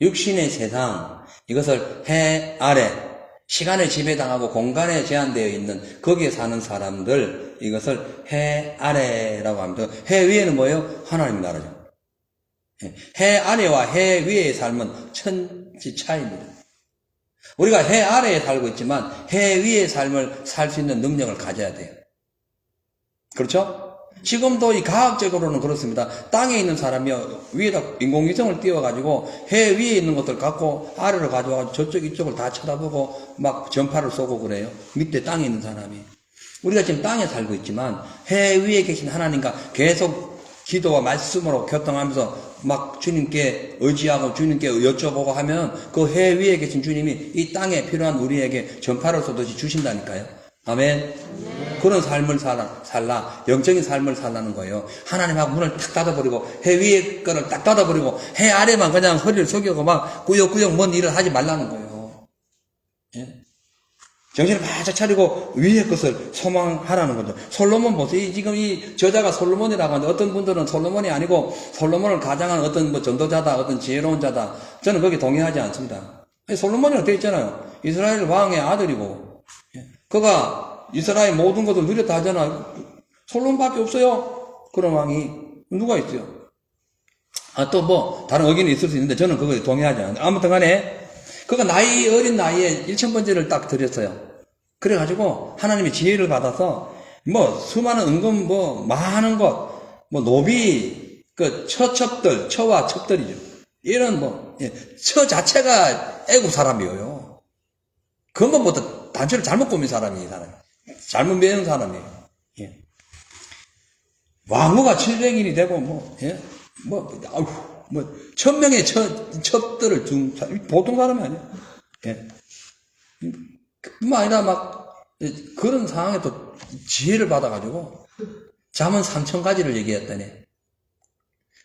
육신의 세상, 이것을 해 아래, 시간에 지배당하고 공간에 제한되어 있는 거기에 사는 사람들, 이것을 해 아래라고 합니다. 해 위에는 뭐예요? 하나님 나라죠. 해 아래와 해 위의 삶은 천지 차이입니다. 우리가 해 아래에 살고 있지만 해 위의 삶을 살 수 있는 능력을 가져야 돼요. 그렇죠? 지금도 이 과학적으로는 그렇습니다. 땅에 있는 사람이 위에다 인공위성을 띄워가지고 해 위에 있는 것들 갖고 아래로 가져와가지고 저쪽 이쪽을 다 쳐다보고 막 전파를 쏘고 그래요. 밑에 땅에 있는 사람이. 우리가 지금 땅에 살고 있지만 해 위에 계신 하나님과 계속 기도와 말씀으로 교통하면서 막 주님께 의지하고 주님께 여쭤보고 하면 그 해 위에 계신 주님이 이 땅에 필요한 우리에게 전파를 쏘듯이 주신다니까요. 아멘. 그런 삶을 살라. 영적인 삶을 살라는 거예요. 하나님하고 문을 탁 닫아버리고, 해 위에 거를 딱 닫아버리고, 해 아래만 그냥 허리를 숙이고 막 꾸역꾸역 뭔 일을 하지 말라는 거예요. 예? 정신을 바짝 차리고 위의 것을 소망하라는 거죠. 솔로몬 보세요. 지금 이 저자가 솔로몬이라고 하는데 어떤 분들은 솔로몬이 아니고 솔로몬을 가장한 어떤 뭐 전도자다, 어떤 지혜로운 자다. 저는 거기에 동의하지 않습니다. 솔로몬이라고 되어 있잖아요. 이스라엘 왕의 아들이고, 그가 이스라엘 모든 것을 누렸다 하잖아. 솔로몬밖에 없어요. 그런 왕이 누가 있어요? 또 뭐 다른 의견이 있을 수 있는데 저는 그거에 동의하지 않아요. 아무튼 간에 그가 어린 나이에 1000번째를 딱 드렸어요. 그래가지고 하나님의 지혜를 받아서 뭐 수많은 은금 뭐 많은 것, 뭐 노비, 그 처첩들, 처와 첩들이죠. 이런 처 자체가 애국 사람이에요. 근본부터 단체를 잘못 꾸민 사람이 잘못 배운 사람이에요. 예. 왕후가 700인이 되고 뭐 1000명의 첩들을 둔 보통 사람이 아니야. 예. 뿐만 아니라 막 그런 상황에 또 지혜를 받아가지고 잠언 3000가지를 얘기했다니.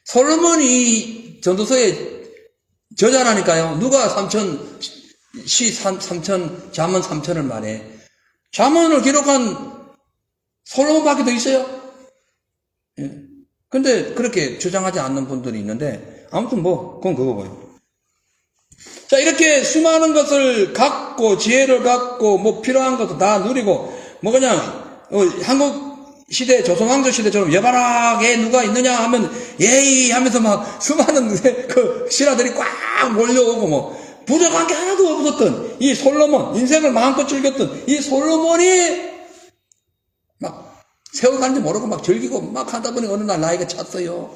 솔로몬이 전도서에 저자라니까요. 누가 3000 잠언 3000을 말해. 잠언을 기록한 솔로몬밖에 더 있어요. 예. 근데 그렇게 주장하지 않는 분들이 있는데 아무튼 그건 그거고요. 자, 이렇게 수많은 것을 갖고 지혜를 갖고 뭐 필요한 것도 다 누리고 뭐 그냥 한국 시대 조선왕조 시대처럼 여바락에 누가 있느냐 하면 예이 하면서 막 수많은 그 신하들이 꽉 몰려오고 뭐 부족한 게 하나도 없었던 이 솔로몬, 인생을 마음껏 즐겼던 이 솔로몬이 막 세월 가는지 모르고 막 즐기고 막 하다 보니 어느 날 나이가 찼어요.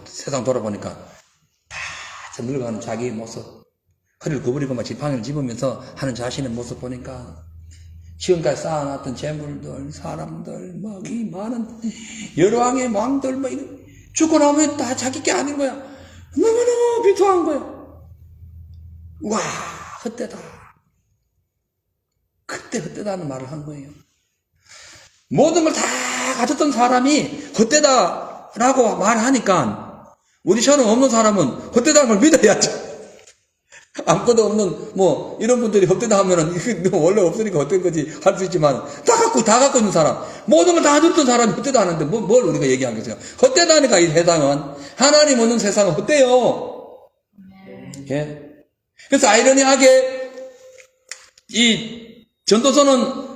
세상 돌아보니까 다 늙어가는 자기의 모습, 허리를 구부리고 막 지팡이를 집으면서 하는 자신의 모습 보니까 지금까지 쌓아놨던 재물들, 사람들, 막 이 많은 여러 왕의 왕들, 막 죽고 나면 다 자기 게 아닌 거야. 너무너무 비통한 거야. 와, 헛되다. 그때 헛되다는 말을 한 거예요. 모든 걸 다 가졌던 사람이 헛되다라고 말하니까 우리처럼 없는 사람은 헛되다는 걸 믿어야죠. 아무것도 없는 이런 분들이 헛되다 하면은 이거 원래 없으니까 헛된 거지 할 수 있지만 다 갖고 있는 사람, 모든 걸 다 누렸던 사람이 헛되다 하는데 뭘 우리가 얘기하겠어요? 헛되다니까 이 세상은, 하나님 없는 세상은 헛되요. 예. 그래서 아이러니하게 이 전도서는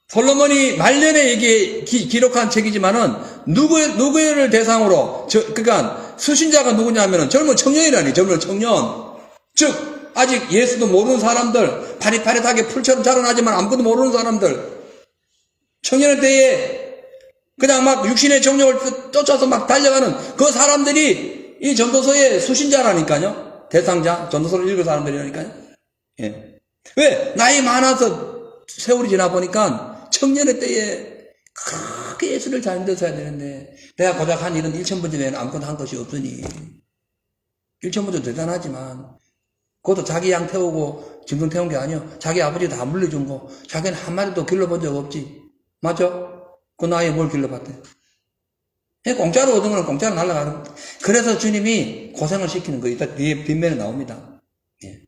솔로몬이 말년에 기록한 책이지만은 누구를 대상으로 그러니까 수신자가 누구냐면은 젊은 청년이라니. 젊은 청년, 즉 아직 예수도 모르는 사람들, 파릿파릿하게 풀처럼 자라나지만 아무것도 모르는 사람들, 청년의 때에 그냥 막 육신의 정욕을 쫓아서 막 달려가는 그 사람들이 이 전도서의 수신자라니까요. 대상자, 전도서를 읽을 사람들이라니까요. 예. 왜? 나이 많아서 세월이 지나 보니까 청년의 때에 크게 예수를 잘 믿었어야 되는데 내가 고작 한 일은 1000번째 외에는 아무것도 한 것이 없으니 1000번째 대단하지만 그것도 자기 양 태우고 짐승 태운 게 아니요. 자기 아버지 다 물려준 거. 자기는 한 마리도 길러본 적 없지. 맞죠? 그 나이에 뭘 길러봤대? 공짜로 얻은 거는 공짜로 날아가는 거. 그래서 주님이 고생을 시키는 거. 이따 뒤에 뒷면에 나옵니다. 예.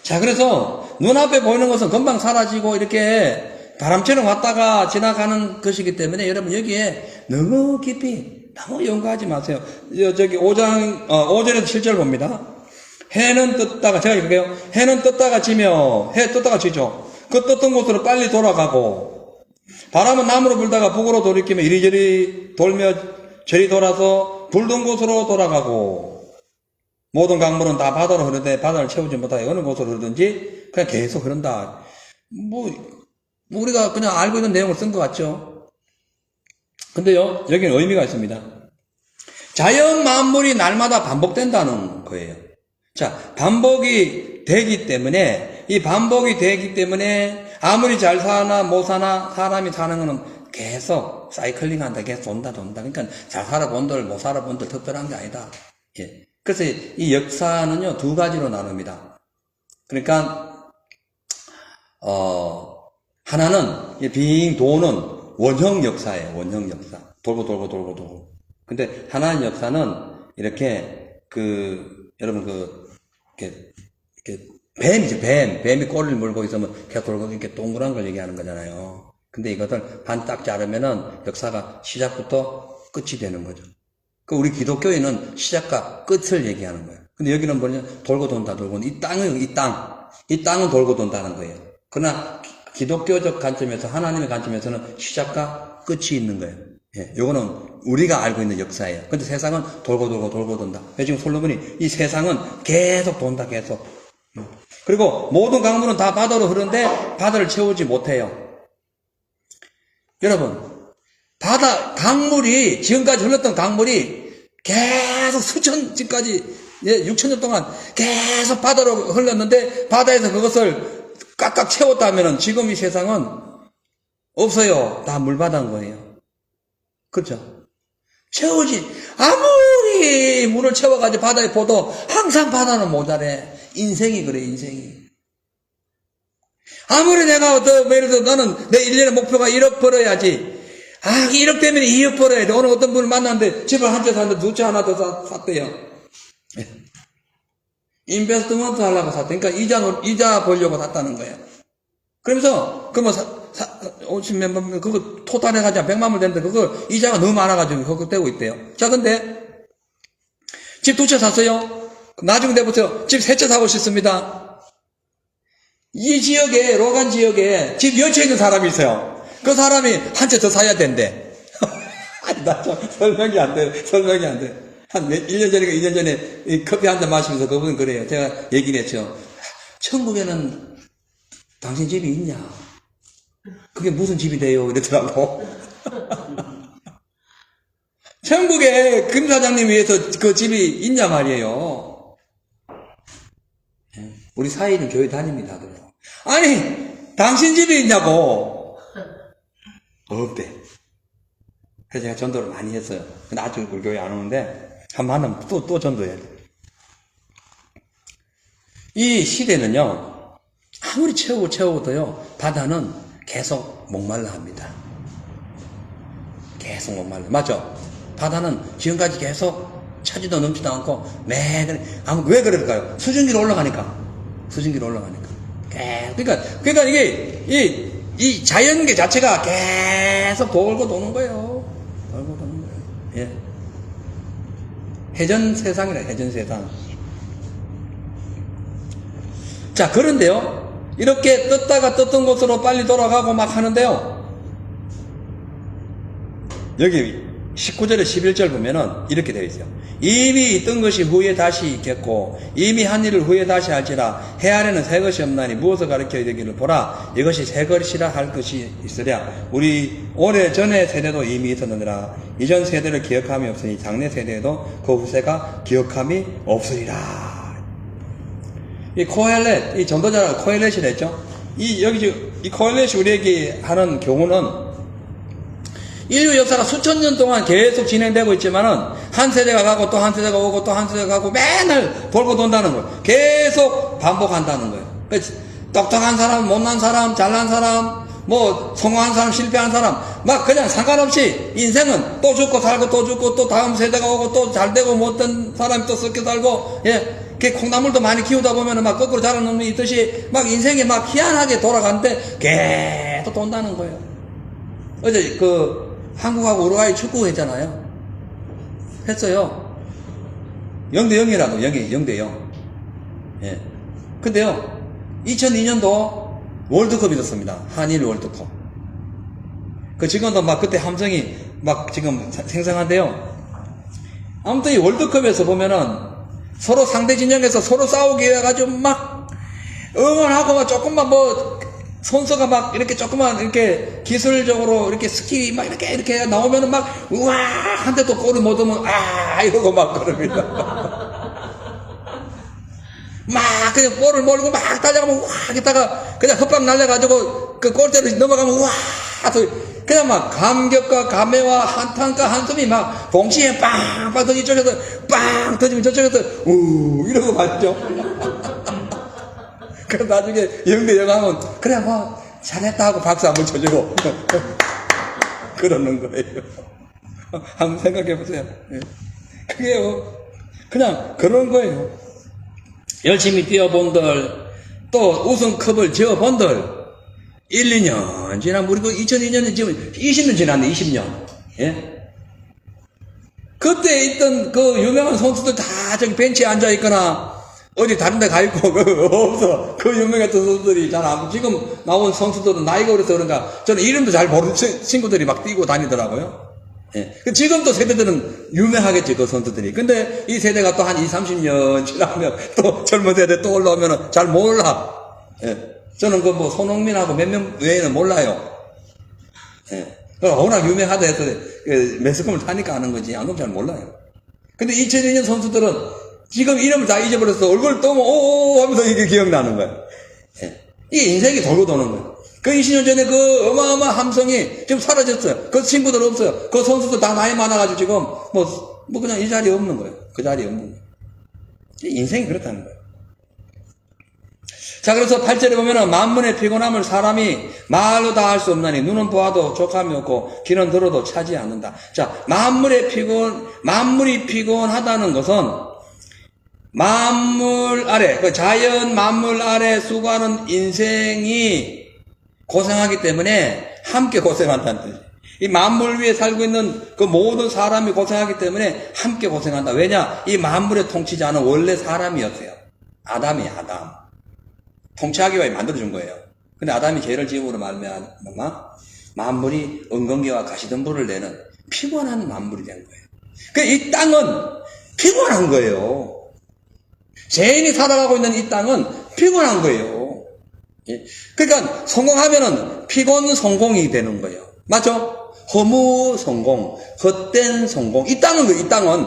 자, 그래서 눈앞에 보이는 것은 금방 사라지고 이렇게 바람처럼 왔다가 지나가는 것이기 때문에 여러분 여기에 너무 깊이 너무 연구하지 마세요. 저기 5절에서 7절 봅니다. 해는 떴다가, 제가 읽을게요. 해는 떴다가 지며, 해 떴다가 지죠. 그 떴던 곳으로 빨리 돌아가고, 바람은 남으로 불다가 북으로 돌이키며 이리저리 돌며 저리 돌아서 불던 곳으로 돌아가고, 모든 강물은 다 바다로 흐르되 바다를 채우지 못하여 어느 곳으로 흐르든지 그냥 계속 흐른다. 우리가 그냥 알고 있는 내용을 쓴 것 같죠? 근데요, 여기는 의미가 있습니다. 자연 만물이 날마다 반복된다는 거예요. 자, 반복이 되기 때문에, 아무리 잘 사나 못 사나 사람이 사는 거는 계속 사이클링 한다. 계속 돈다. 그러니까 잘 살아본들, 못 살아본들 특별한 게 아니다. 예. 그래서 이 역사는요, 두 가지로 나눕니다. 그러니까 하나는 빙 도는 원형 역사예요. 원형 역사. 돌고. 근데 하나의 역사는 이렇게 여러분 이렇게 뱀이죠. 뱀이 꼬리를 물고 있으면 계속 돌고 이렇게 동그란 걸 얘기하는 거잖아요. 근데 이것을 반 딱 자르면은 역사가 시작부터 끝이 되는 거죠. 우리 기독교인은 시작과 끝을 얘기하는 거예요. 근데 여기는 뭐냐? 돌고 돈다. 이 땅은 돌고 돈다는 거예요. 그러나 기독교적 관점에서, 하나님의 관점에서는 시작과 끝이 있는 거예요. 예, 요거는 우리가 알고 있는 역사예요. 근데 세상은 돌고 돈다. 지금 솔로몬이 이 세상은 계속 돈다, 계속. 그리고 모든 강물은 다 바다로 흐르는데 바다를 채우지 못해요. 여러분, 강물이, 지금까지 흘렀던 강물이 계속 수천지까지, 6천년 동안 계속 바다로 흘렀는데 바다에서 그것을 꽉꽉 채웠다면 지금 이 세상은 없어요. 다 물바다인 거예요. 그렇죠? 아무리 물을 채워가지고 바다에 퍼도 항상 바다는 모자래. 인생이 그래, 인생이. 아무리 내가 예를 들어 나는 내 1년의 목표가 1억 벌어야지. 1억 되면 2억 벌어야 돼. 오늘 어떤 분을 만났는데 집을 한 채 샀는데 두 채 하나 더 샀대요. 인베스트먼트 하려고 샀대. 그러니까 이자 벌려고 샀다는 거예요. 그러면서, 그거 토탈해가지고 100만 불 되는데 그거 이자가 너무 많아가지고 그거 떼고 있대요. 자, 근데 집 두 채 샀어요. 나중 돼보세요. 집 세 채 사고 싶습니다. 이 지역에, 로간 지역에 집 10채 있는 사람이 있어요. 그 사람이 한 채 더 사야 된대. 아니, 나 좀 설명이 안 돼. 한 1년 전인가 2년 전에 이 커피 한 잔 마시면서 그분은 그래요. 제가 얘기를 했죠. 천국에는 당신 집이 있냐? 그게 무슨 집이 돼요? 이러더라고. 천국에 금 사장님 위해서 그 집이 있냐 말이에요. 우리 사이는 교회 다닙니다. 아니, 당신 집이 있냐고. 없대. 그래서 제가 전도를 많이 했어요. 근데 아직 우리 교회 안 오는데, 한번 만나면 또 전도해야 돼. 이 시대는요, 아무리 채우고도요, 바다는 계속 목말라 합니다. 계속 목말라. 맞죠? 바다는 지금까지 계속 차지도 넘지도 않고, 왜 그럴까요? 수증기로 올라가니까. 그러니까 이게, 이 자연계 자체가 계속 돌고 도는 거예요. 예. 해전 세상이라, 해전 세상. 자, 그런데요, 이렇게 떴던 곳으로 빨리 돌아가고 막 하는데요, 여기 19절에 11절 보면은 이렇게 되어 있어요. 이미 있던 것이 후에 다시 있겠고 이미 한 일을 후에 다시 할지라 해 아래는 새 것이 없나니 무엇을 가르쳐야 되기를 보라 이것이 새 것이라 할 것이 있으랴 우리 오래전의 세대도 이미 있었느니라 이전 세대를 기억함이 없으니 장래 세대에도 그 후세가 기억함이 없으리라. 이 코헬렛, 이 전도자가 코헬렛이라 했죠. 이 코헬렛이 우리에게 하는 교훈은 인류 역사가 수천 년 동안 계속 진행되고 있지만은 한 세대가 가고 또 한 세대가 오고 또 한 세대가 가고 맨날 돌고 돈다는 거예요. 계속 반복한다는 거예요. 똑똑한 사람, 못난 사람, 잘난 사람, 뭐 성공한 사람, 실패한 사람 막 그냥 상관없이 인생은 또 죽고 살고 또 죽고 또 다음 세대가 오고 또 잘되고 못된 사람이 또 썩게 살고 예. 콩나물도 많이 키우다 보면은 막 거꾸로 자라는 놈이 있듯이 막 인생이 막 희한하게 돌아가는데 계속 돈다는 거예요. 어제 한국하고 우루과이 축구 했잖아요. 했어요. 0대0이라고, 0대0. 예. 근데요, 2002년도 월드컵이 있었습니다. 한일 월드컵. 지금도 막 그때 함성이 막 지금 생생한데요. 아무튼 이 월드컵에서 보면은 서로 상대 진영에서 서로 싸우게 해가지고 막 응원하고 막 조금만 선수가 막 이렇게 조금만 이렇게 기술적으로 이렇게 스키 막 이렇게 나오면은 막 우와 한데 또 골을 못 넣으면 이러고 막 그럽니다. 막 그냥 볼을 몰고 막 달려가면 우와 이따가 그냥 헛방 날려가지고 그 골대로 넘어가면 우와 그냥 막 감격과 감회와 한탄과 한숨이 막 동시에 빵빵 터지고 이쪽에서 빵 터지면 저쪽에서 이러고 봤죠. 그래서 나중에 영대 영하면, 그래, 뭐, 잘했다 하고 박수 한번 쳐주고. 그러는 거예요. 한번 생각해 보세요. 그게요, 그냥 그런 거예요. 열심히 뛰어본들, 또 우승컵을 지어본들, 1, 2년 지나면, 우리 그 2002년에 지금 20년 지났네, 20년. 예? 그때 있던 그 유명한 선수들 다 저기 벤치에 앉아있거나, 어디 다른 데 가 있고, 없어. 그 유명했던 선수들이 잘 안, 지금 나온 선수들은 나이가 어려서 그런가, 저는 이름도 잘 모르는 친구들이 막 뛰고 다니더라고요. 예. 지금 또 세대들은 유명하겠지, 그 선수들이. 근데 이 세대가 또 한 20, 30년 지나면 또 젊은 세대 또 올라오면 잘 몰라. 예. 저는 그 뭐 손흥민하고 몇 명 외에는 몰라요. 예. 워낙 유명하다 해서 매스컴을 타니까 아는 거지, 안 그러면 잘 몰라요. 근데 2002년 선수들은 지금 이름을 다 잊어버려서 얼굴 떠면 오오 하면서 이게 기억나는 거예요. 예. 이게 인생이 돌고 도는 거예요. 그 20년 전에 그 어마어마한 함성이 지금 사라졌어요. 그 친구들 없어요. 그 선수들 다 나이 많아가지고 지금 뭐 그냥 이 자리에 없는 거예요. 그 자리에 없는 거예요. 인생이 그렇다는 거예요. 자, 그래서 8절에 보면은 만문의 피곤함을 사람이 말로 다 할 수 없나니 눈은 보아도 족함이 없고 귀는 들어도 차지 않는다. 자, 만물이 피곤하다는 것은 만물 아래, 그 자연 만물 아래 수고하는 인생이 고생하기 때문에 함께 고생한다는 뜻이에요. 이 만물 위에 살고 있는 그 모든 사람이 고생하기 때문에 함께 고생한다. 왜냐? 이 만물의 통치자는 원래 사람이었어요. 아담이에요, 아담. 통치하기 위해 만들어준 거예요. 근데 아담이 죄를 지음으로 말미암아 만물이 엉겅기와 가시덤불을 내는 피곤한 만물이 된 거예요. 그러니까 이 땅은 피곤한 거예요. 죄인이 살아가고 있는 이 땅은 피곤한 거예요. 그러니까 성공하면은 피곤 성공이 되는 거예요. 맞죠? 허무 성공, 헛된 성공. 이 땅은 이 땅은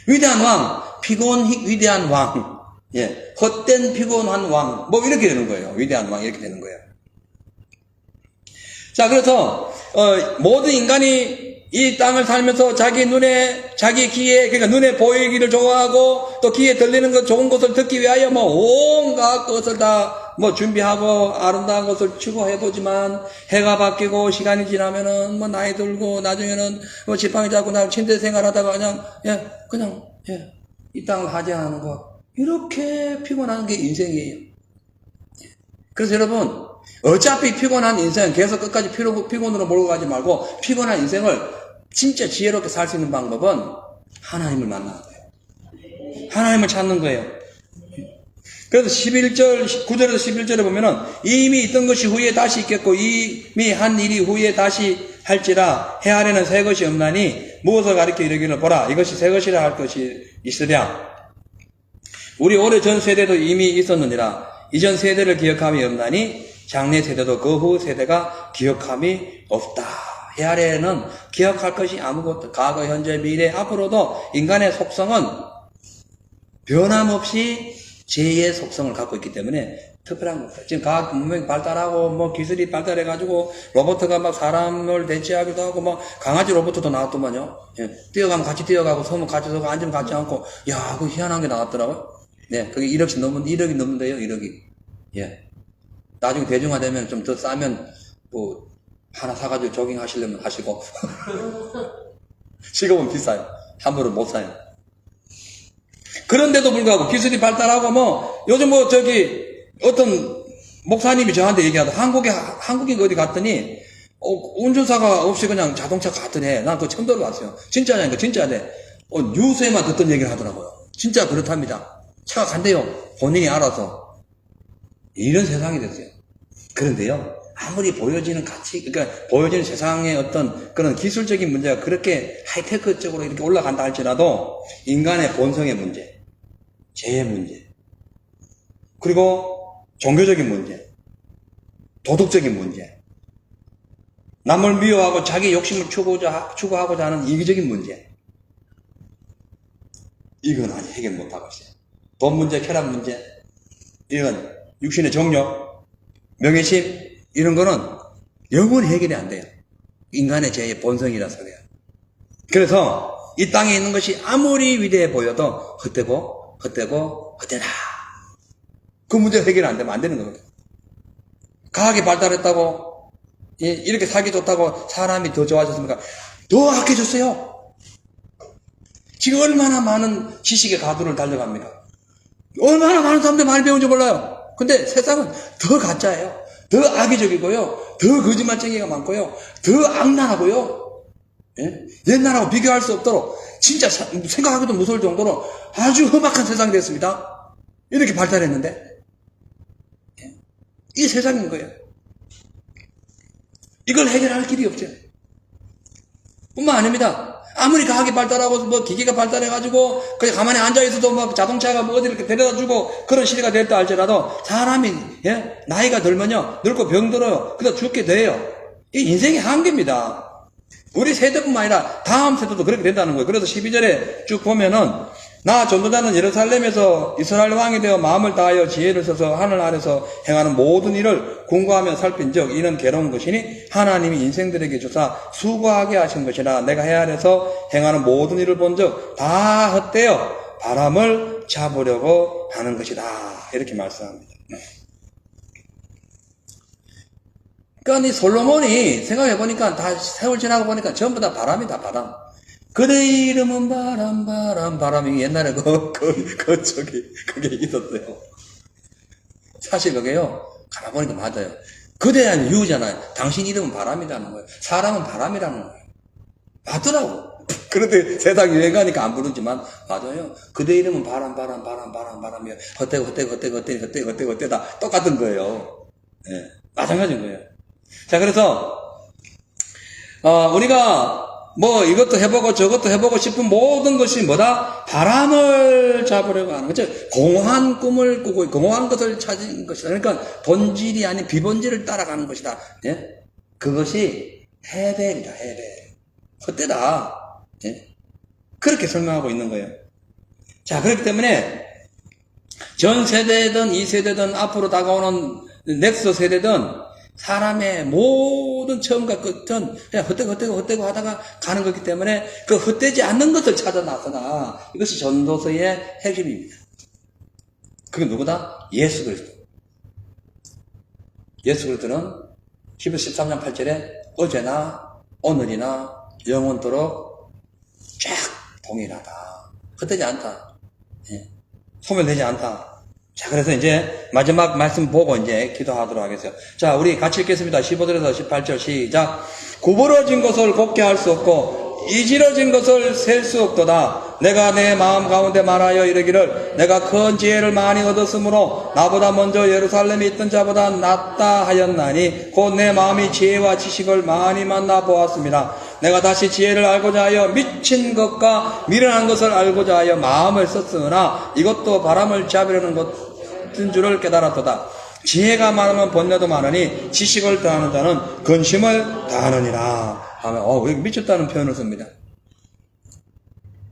위대한 왕, 피곤 위대한 왕, 헛된 피곤한 왕, 뭐 이렇게 되는 거예요. 위대한 왕 이렇게 되는 거예요. 자, 그래서 모든 인간이 이 땅을 살면서 자기 눈에, 자기 귀에, 그러니까 눈에 보이기를 좋아하고 또 귀에 들리는 것 좋은 것을 듣기 위하여 뭐 온갖 것을 다 뭐 준비하고 아름다운 것을 추구해보지만 해가 바뀌고 시간이 지나면은 뭐 나이 들고 나중에는 뭐 지팡이 잡고 나 침대 생활하다가 그냥 이 땅을 하지하는 거, 이렇게 피곤한 게 인생이에요. 그래서 여러분, 어차피 피곤한 인생 계속 끝까지 피곤으로 몰고 가지 말고 피곤한 인생을 진짜 지혜롭게 살 수 있는 방법은 하나님을 만나는 거예요. 하나님을 찾는 거예요. 그래서 9절에서 11절에 보면은 이미 있던 것이 후에 다시 있겠고 이미 한 일이 후에 다시 할지라 해 아래는 새 것이 없나니 무엇을 가리켜 이르기를 보라 이것이 새 것이라 할 것이 있으랴. 우리 오래전 세대도 이미 있었느니라. 이전 세대를 기억함이 없나니 장래 세대도 그 후 세대가 기억함이 없다. 해 아래에는 기억할 것이 아무것도, 과거, 현재, 미래, 앞으로도 인간의 속성은 변함없이 제2의 속성을 갖고 있기 때문에 특별한 겁니다. 지금 과학 문명이 발달하고 뭐 기술이 발달해가지고 로봇가 막 사람을 대체하기도 하고 뭐 강아지 로봇도 나왔더만요. 뛰어가면 같이 뛰어가고 서면 같이 서고 앉으면 같이 앉고, 야, 그 희한한 게 나왔더라고요. 그게 1억이 넘는데요, 1억이. 나중에 대중화되면 좀 더 싸면 뭐 하나 사가지고 조깅 하시려면 하시고 지금은 비싸요. 함부로 못 사요. 그런데도 불구하고 기술이 발달하고 뭐 요즘 뭐 저기 어떤 목사님이 저한테 얘기하다 한국인 어디 갔더니 운전사가 없이 그냥 자동차 갔더니 난 그거 처음 들어봤어요. 진짜냐니까 진짜네. 뉴스에만 듣던 얘기를 하더라고요. 진짜 그렇답니다. 차가 간대요. 본인이 알아서. 이런 세상이 됐어요. 그런데요, 아무리 보여지는 그러니까 보여지는 세상의 어떤 그런 기술적인 문제가 그렇게 하이테크적으로 이렇게 올라간다 할지라도 인간의 본성의 문제, 죄의 문제, 그리고 종교적인 문제, 도덕적인 문제, 남을 미워하고 자기 욕심을 추구하고자 하는 이기적인 문제, 이건 아직 해결 못하고 있어요. 돈 문제, 쾌락 문제, 이건 육신의 정욕, 명예심, 이런 거는 영원히 해결이 안 돼요. 인간의 죄의 본성이라서 그래요. 그래서 이 땅에 있는 것이 아무리 위대해 보여도 헛되고 헛되다. 그 문제 해결 안 되면 안 되는 거거든. 과학이 발달했다고, 예, 이렇게 살기 좋다고 사람이 더 좋아졌습니까? 더 악해졌어요. 지금 얼마나 많은 지식의 가두를 달려갑니까? 얼마나 많은 사람들이 많이 배운지 몰라요. 근데 세상은 더 가짜예요. 더 악의적이고요. 더 거짓말쟁이가 많고요. 더 악랄하고요. 예? 옛날하고 비교할 수 없도록 진짜 생각하기도 무서울 정도로 아주 험악한 세상이 됐습니다. 이렇게 발달했는데 예? 이 세상인 거예요. 이걸 해결할 길이 없죠. 뿐만 아닙니다. 아무리 과학이 발달하고 뭐 기계가 발달해가지고 그냥 가만히 앉아있어도 막 자동차가 뭐 어디 이렇게 데려다주고 그런 시대가 됐다 할지라도 사람이 예? 나이가 들면요 늙고 병들어요. 그러다 죽게 돼요. 이 인생의 한계입니다. 우리 세대뿐만 아니라 다음 세대도 그렇게 된다는 거예요. 그래서 12절에 쭉 보면은 나 전도자는 예루살렘에서 이스라엘 왕이 되어 마음을 다하여 지혜를 써서 하늘 아래서 행하는 모든 일을 공부하며 살핀즉 이는 괴로운 것이니 하나님이 인생들에게 주사 수고하게 하신 것이라. 내가 해 아래서 행하는 모든 일을 본즉 다 헛되어 바람을 잡으려고 하는 것이다. 이렇게 말씀합니다. 그러니까 이 솔로몬이 생각해보니까 다 세월 지나고 보니까 전부 다 바람이다. 바람. 그대 이름은 바람이 옛날에 그게 있었어요. 사실 그게요, 가만보니까 맞아요. 그대 아니면 유잖아요. 당신 이름은 바람이라는 거예요. 사람은 바람이라는 거예요. 맞더라고. 그런데 세상 유행하니까 안 부르지만, 맞아요. 그대 이름은 바람이에요. 헛되다. 똑같은 거예요. 예, 마찬가지인 거예요. 자, 그래서, 우리가 뭐 이것도 해보고 저것도 해보고 싶은 모든 것이 뭐다? 바람을 잡으려고 하는 거죠. 공허한 꿈을 꾸고 공허한 것을 찾은 것이다. 그러니까 본질이 아닌 비본질을 따라가는 것이다. 예? 그것이 헤벨이다. 헤벨. 헛되다. 예? 그렇게 설명하고 있는 거예요. 자, 그렇기 때문에 전 세대든 이 세대든 앞으로 다가오는 넥스 세대든 사람의 모든 처음과 끝은 그냥 헛되고 하다가 가는 거기 때문에 그 헛되지 않는 것을 찾아 나서라. 이것이 전도서의 핵심입니다. 그게 누구다? 예수 그리스도. 예수 그리스도는 히브리서 13장 8절에 어제나 오늘이나 영원토록 쫙 동일하다. 헛되지 않다. 예. 소멸되지 않다. 자, 그래서 이제 마지막 말씀 보고 이제 기도하도록 하겠어요. 자, 우리 같이 읽겠습니다. 15절에서 18절 시작. 구부러진 것을 곱게 할 수 없고 이지러진 것을 셀 수 없도다. 내가 내 마음 가운데 말하여 이르기를 내가 큰 지혜를 많이 얻었으므로 나보다 먼저 예루살렘에 있던 자보다 낫다 하였나니 곧 내 마음이 지혜와 지식을 많이 만나 보았습니다. 내가 다시 지혜를 알고자 하여 미친 것과 미련한 것을 알고자 하여 마음을 썼으나 이것도 바람을 잡으려는 것인 줄을 깨달았도다. 지혜가 많으면 번뇌도 많으니 지식을 더하는 자는 근심을 더하느니라 하면 여기 미쳤다는 표현을 씁니다.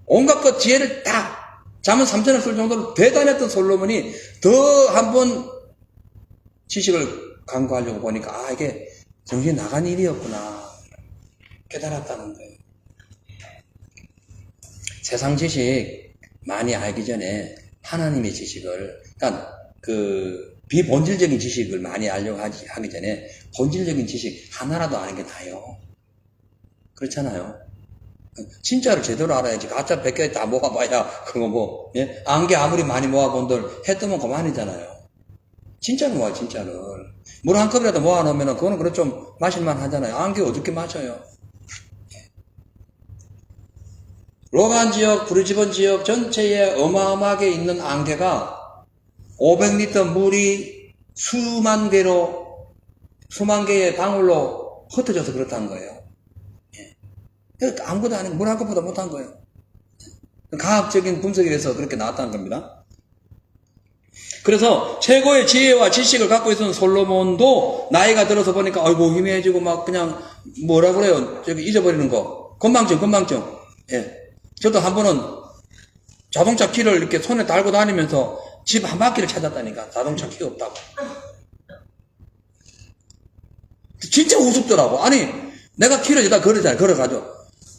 온갖 것 지혜를 다 잠언 3천을 쓸 정도로 대단했던 솔로몬이 더 한 번 지식을 강구하려고 보니까 이게 정신이 나간 일이었구나 깨달았다는 거예요. 세상 지식 많이 알기 전에 하나님의 지식을, 그러니까 비본질적인 지식을 많이 알려고 하기 전에 본질적인 지식 하나라도 아는 게 다예요. 그렇잖아요. 진짜를 제대로 알아야지. 가짜 100개 다 모아봐야 그거 뭐 예? 안개 아무리 많이 모아본들 해 뜨면 그만이잖아요. 진짜를 모아. 진짜를 물 한 컵이라도 모아놓으면 그거는 그래 좀 마실만 하잖아요. 안개 어둡게 마셔요. 로간 지역, 브리즈번 지역 전체에 어마어마하게 있는 안개가 500리터 물이 수만 개의 방울로 흩어져서 그렇다는 거예요. 아무것도 아닌 물 한 컵보다 못한 거예요. 과학적인 분석에 의해서 그렇게 나왔다는 겁니다. 그래서 최고의 지혜와 지식을 갖고 있었던 솔로몬도 나이가 들어서 보니까 아이고 희미해지고 막 그냥 뭐라 그래요? 저기 잊어버리는 거. 건망증. 예. 저도 한 번은 자동차 키를 이렇게 손에 달고 다니면서 집 한 바퀴를 찾았다니까. 자동차 키가 없다고. 진짜 우습더라고. 아니 내가 키를 여기다 걸어가지고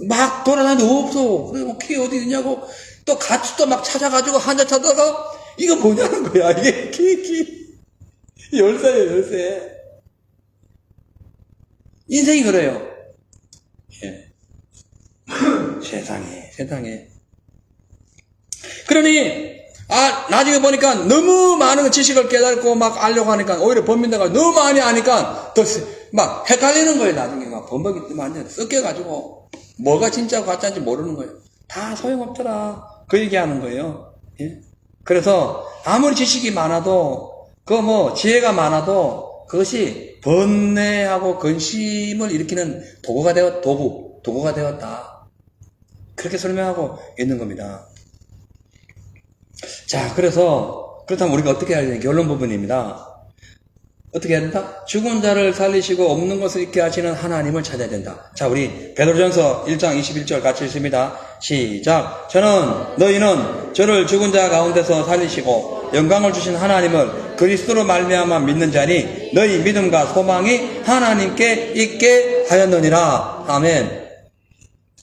막 돌아다니는데 없어. 그래 뭐 키 어디 있냐고 또 같이 또 막 찾아가지고 한자 찾다가 이거 뭐냐는 거야. 이게 열쇠예요, 열쇠. 인생이 그래요. 예. 세상에. 그러니, 나중에 보니까 너무 많은 지식을 깨닫고 막 알려고 하니까 오히려 범민다가 너무 많이 아니까 더 막 헷갈리는 거예요. 나중에 막 범벅이 완전 섞여가지고 뭐가 진짜고 가짜인지 모르는 거예요. 다 소용없더라. 그 얘기하는 거예요. 예? 그래서 아무리 지식이 많아도 지혜가 많아도 그것이 번뇌하고 근심을 일으키는 도구가 되었다. 그렇게 설명하고 있는 겁니다. 자, 그렇다면 우리가 어떻게 해야 되는 결론 부분입니다. 어떻게 해야 된다? 죽은 자를 살리시고 없는 것을 있게 하시는 하나님을 찾아야 된다. 자, 우리 베드로전서 1장 21절 같이 읽습니다. 시작. 너희는 저를 죽은 자 가운데서 살리시고 영광을 주신 하나님을 그리스도로 말미암아 믿는 자니 너희 믿음과 소망이 하나님께 있게 하였느니라. 아멘.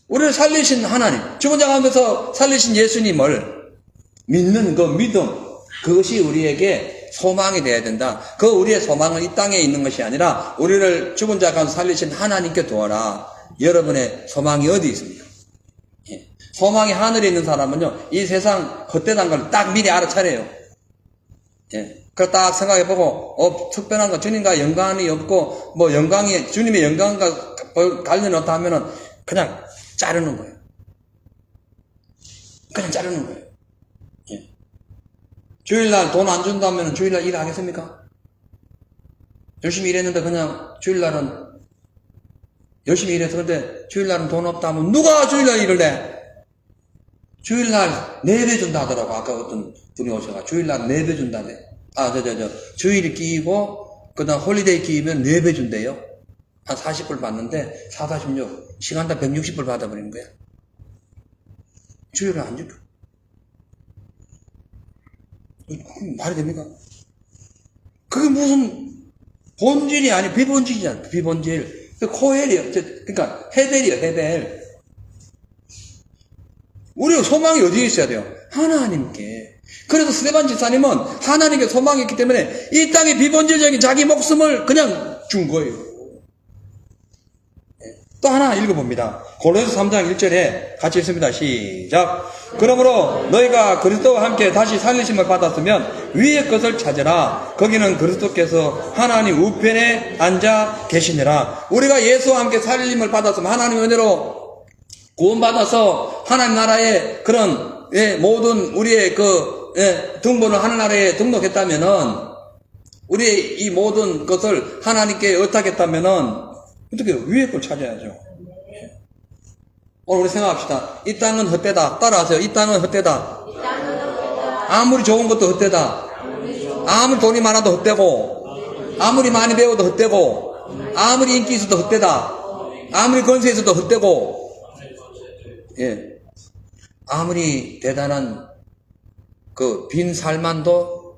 우리를 살리신 하나님, 죽은 자 가운데서 살리신 예수님을 믿는 그 믿음, 그것이 우리에게 소망이 되어야 된다. 우리의 소망은 이 땅에 있는 것이 아니라 우리를 죽은 자 가운데 살리신 하나님께 두어라. 여러분의 소망이 어디 있습니까? 예. 소망이 하늘에 있는 사람은요, 이 세상 헛되다는 걸 딱 미리 알아차려요. 예. 그걸 딱 생각해보고, 특별한 거, 주님과 연관이 없고, 주님의 영광과 관련이 없다 하면은, 그냥 자르는 거예요. 예. 주일날 돈 안 준다면 주일날 일 하겠습니까? 열심히 일했는데 그냥 주일날은 열심히 일해서 근데 주일날은 돈 없다 하면 누가 주일날 일을 해? 주일날 4배 준다 하더라고. 아까 어떤 분이 오셔가 주일날 4배 준다네. 주일이 끼고 그다음 홀리데이 끼면 4배 준대요. 한 40불 받는데 46 시간당 160불 받아버리는 거야. 주일을 안 지켜. 말이 됩니까? 그게 무슨 본질이 아니 비본질이잖아. 비본질. 코헬이요. 그러니까 헤벨이요. 헤벨. 우리가 소망이 어디에 있어야 돼요? 하나님께. 그래서 스데반 집사님은 하나님께 소망이 있기 때문에 이 땅의 비본질적인 자기 목숨을 그냥 준 거예요. 또 하나 읽어봅니다. 고린도서 3장 1절에 같이 읽습니다. 시작. 그러므로 너희가 그리스도와 함께 다시 살리심을 받았으면 위의 것을 찾으라. 거기는 그리스도께서 하나님 우편에 앉아 계시니라. 우리가 예수와 함께 살림을 받았으면 하나님의 은혜로 구원받아서 하나님 나라의 그런 모든 우리의 등본을 하늘나라에 등록했다면은 우리의 이 모든 것을 하나님께 의탁했다면은 어떻게 위에 걸 찾아야죠. 오늘 우리 생각합시다. 이 땅은 헛되다. 따라하세요. 이 땅은 헛되다. 아무리 좋은 것도 헛되다. 아무리 돈이 많아도 헛되고, 아무리 많이 배워도 헛되고, 아무리 인기 있어도 헛되다. 아무리 권세 있어도 헛되고, 아무리 대단한 빈 살만도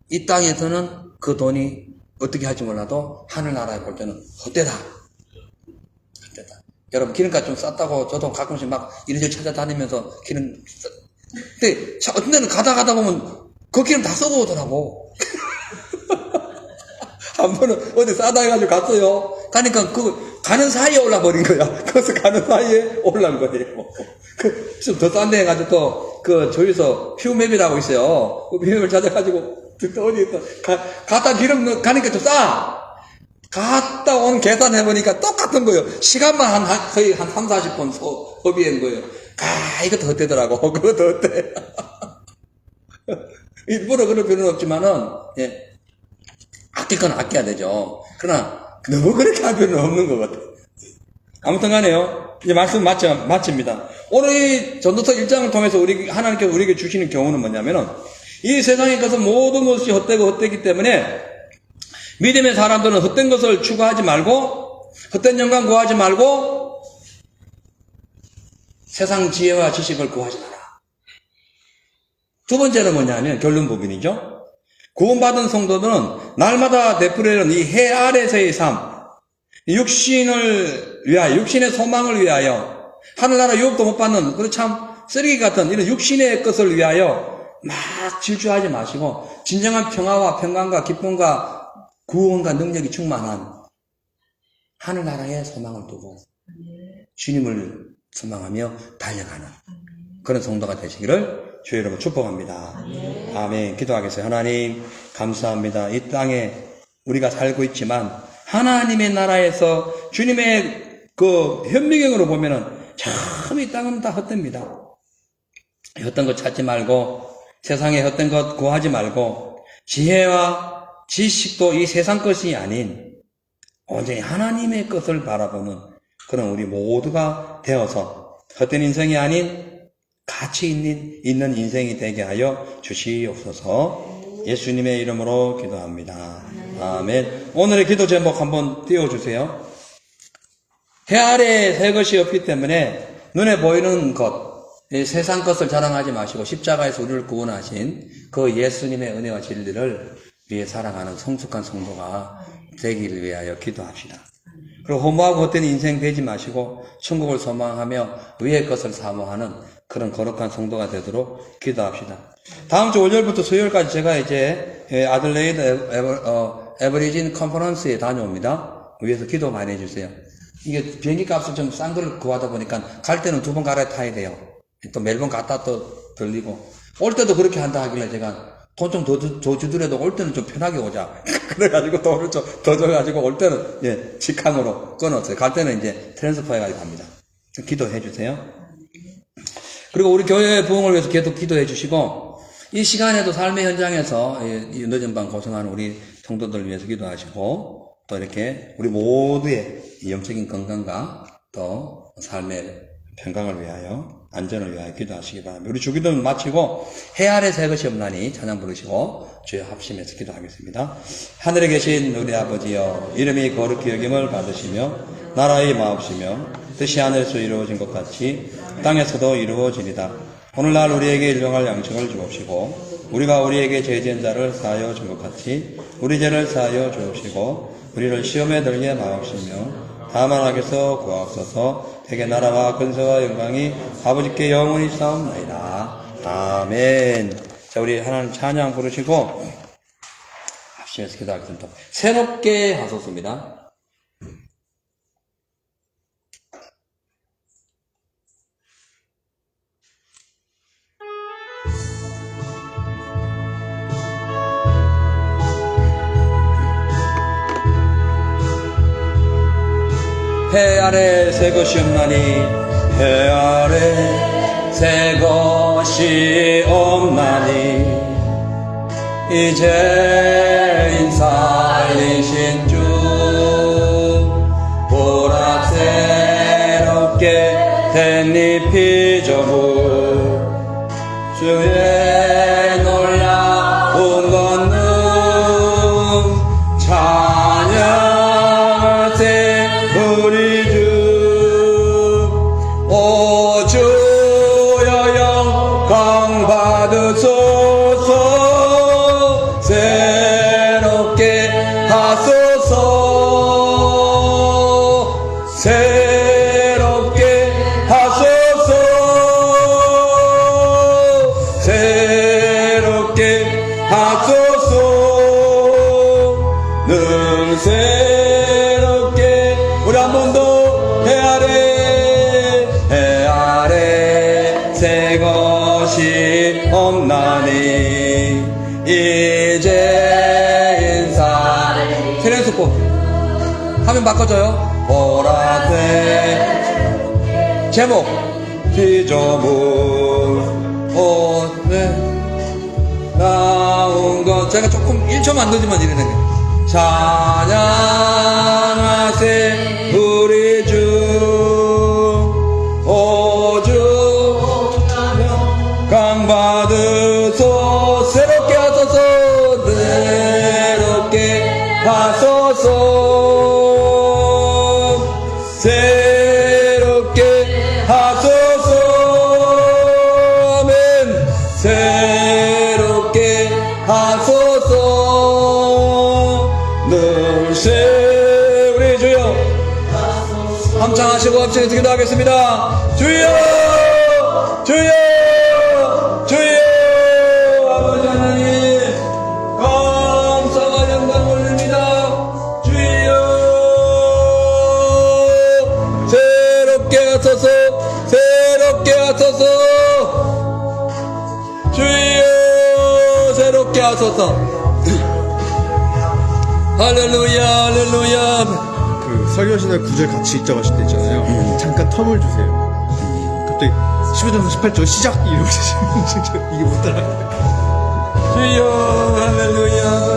이 땅에서는 그 돈이 어떻게 할지 몰라도 하늘나라에 볼 때는 헛되다. 여러분 기름값 좀 쌌다고 저도 가끔씩 막 이리저리 찾아다니면서 근데 어떤 데는 가다 보면 그 기름 다 썩어 오더라고. 한 번은 어디 싸다 해가지고 갔어요. 가니까 가는 사이에 올라버린 거야. 거기서 가는 사이에 올라온 거예요. 좀 더 싼 데 해가지고 또 저기서 퓨맵이라고 있어요. 그 퓨맵을 찾아가지고 어디 있어. 갔다 기름 가니까 좀 싸. 갔다 온 계산해보니까 똑같은 거예요. 시간만 거의 한 3, 40분 소비한 거예요. 이것도 헛되더라고. 그것도 헛돼. 일부러 그럴 필요는 없지만은, 아낄 건 아껴야 되죠. 그러나, 너무 그렇게 할 필요는 없는 것 같아요. 아무튼 간에요. 이제 말씀 마칩니다. 오늘 이 전도서 1장을 통해서 하나님께서 우리에게 주시는 교훈은 뭐냐면은, 이 세상에 가서 모든 것이 헛되기 때문에, 믿음의 사람들은 헛된 것을 추구하지 말고 헛된 영광 구하지 말고 세상 지혜와 지식을 구하지 마라. 두 번째는 뭐냐면 결론 부분이죠. 구원받은 성도들은 날마다 되풀이하는 이 해 아래서의 삶, 육신을 위하여, 육신의 소망을 위하여, 하늘나라 유업도 못 받는 참 쓰레기 같은 이런 육신의 것을 위하여 막 질주하지 마시고 진정한 평화와 평강과 기쁨과 구원과 능력이 충만한 하늘나라의 소망을 두고 주님을 소망하며 달려가는 그런 성도가 되시기를 주의 이름으로 축복합니다. 아멘. 기도하겠어요. 하나님 감사합니다. 이 땅에 우리가 살고 있지만 하나님의 나라에서 주님의 그 현미경으로 보면은 참 이 땅은 다 헛됩니다. 헛된 것 찾지 말고 세상에 헛된 것 구하지 말고 지혜와 지식도 이 세상 것이 아닌 온전히 하나님의 것을 바라보는 그런 우리 모두가 되어서 헛된 인생이 아닌 가치 있는 인생이 되게 하여 주시옵소서. 예수님의 이름으로 기도합니다. 아멘. 오늘의 기도 제목 한번 띄워주세요. 해 아래 새 것이 없기 때문에 눈에 보이는 것, 세상 것을 자랑하지 마시고 십자가에서 우리를 구원하신 그 예수님의 은혜와 진리를 위해 살아가는 성숙한 성도가 되기를 위하여 기도합시다. 그리고 허무하고 헛된 인생 되지 마시고 천국을 소망하며 위의 것을 사모하는 그런 거룩한 성도가 되도록 기도합시다. 다음 주 월요일부터 수요일까지 제가 이제 아들레이드 에버리진 컨퍼런스에 다녀옵니다. 위에서 기도 많이 해주세요. 이게 비행기 값을 좀 싼 걸 구하다 보니까 갈 때는 2번 갈아타야 돼요. 또 멜번 갔다 또 들리고 올 때도 그렇게 한다 하길래 제가 돈 좀 더 주더라도 올 때는 좀 편하게 오자. 그래가지고 돈을 좀 더 줘가지고 올 때는 직항으로 끊었어요. 갈 때는 이제 트랜스퍼 해가지고 갑니다. 기도해 주세요. 그리고 우리 교회의 부흥을 위해서 계속 기도해 주시고 이 시간에도 삶의 현장에서 늦은 밤 고생하는 우리 성도들을 위해서 기도하시고 또 이렇게 우리 모두의 영적인 건강과 또 삶의 평강을 위하여 안전을 위하여 기도하시기 바랍니다. 우리 주기도는 마치고 해 아래 새 것이 없나니 찬양 부르시고 주여 합심해서 기도하겠습니다. 하늘에 계신 우리 아버지여 이름이 거룩히 여김을 받으시며 나라의 마옵시며 뜻이 하늘에서 이루어진 것 같이 땅에서도 이루어지리다. 오늘날 우리에게 일용할 양식을 주옵시고 우리가 우리에게 죄지은 자를 사하여 준 것 같이 우리 죄를 사하여 주옵시고 우리를 시험에 들게 마옵시며 다만 악에서 구하옵소서. 대개 나라와 근세와 영광이 아버지께 영원히 싸움나이다. 아멘. 자, 우리 하나님 찬양 부르시고 합심해서 기도하겠습니다. 새롭게 하소서입니다. 해 아래 새 것이 없나니 해 아래 새 것이 없나니 이제 인살리신 주 보라 새롭게 된 잎이 저물 주의 놀라운 권능 찬양하세 우리 주 오 주여 영광 받으소서 새롭게 하소서 새롭게 하소서 새롭게 하소서 늘 새롭게 우리 한 번 더 해 아래 새 것이 없나니 이제 인사 트랜스포 화면 바꿔줘요. 보라색 제목 피조물 옷에 나온 것 제가 조금 1초만 늦으면 이래 되게 찬양하세 우리 주 오주 강받으소 새롭게 하소서 새롭게 하소서 새롭게 하소서 아멘 새롭게 하소서 늘 우리 주여 함창하시고 합창해서 기도하겠습니다. 주여 주여 주여 좋다. 할렐루야, 할렐루야. 그 설교하시는 구절 같이 읽자고 하실 때 있잖아요. 잠깐 텀을 주세요. 갑자기 15장 18절 시작 이러고 이게 못 따라. 주여, 할렐루야.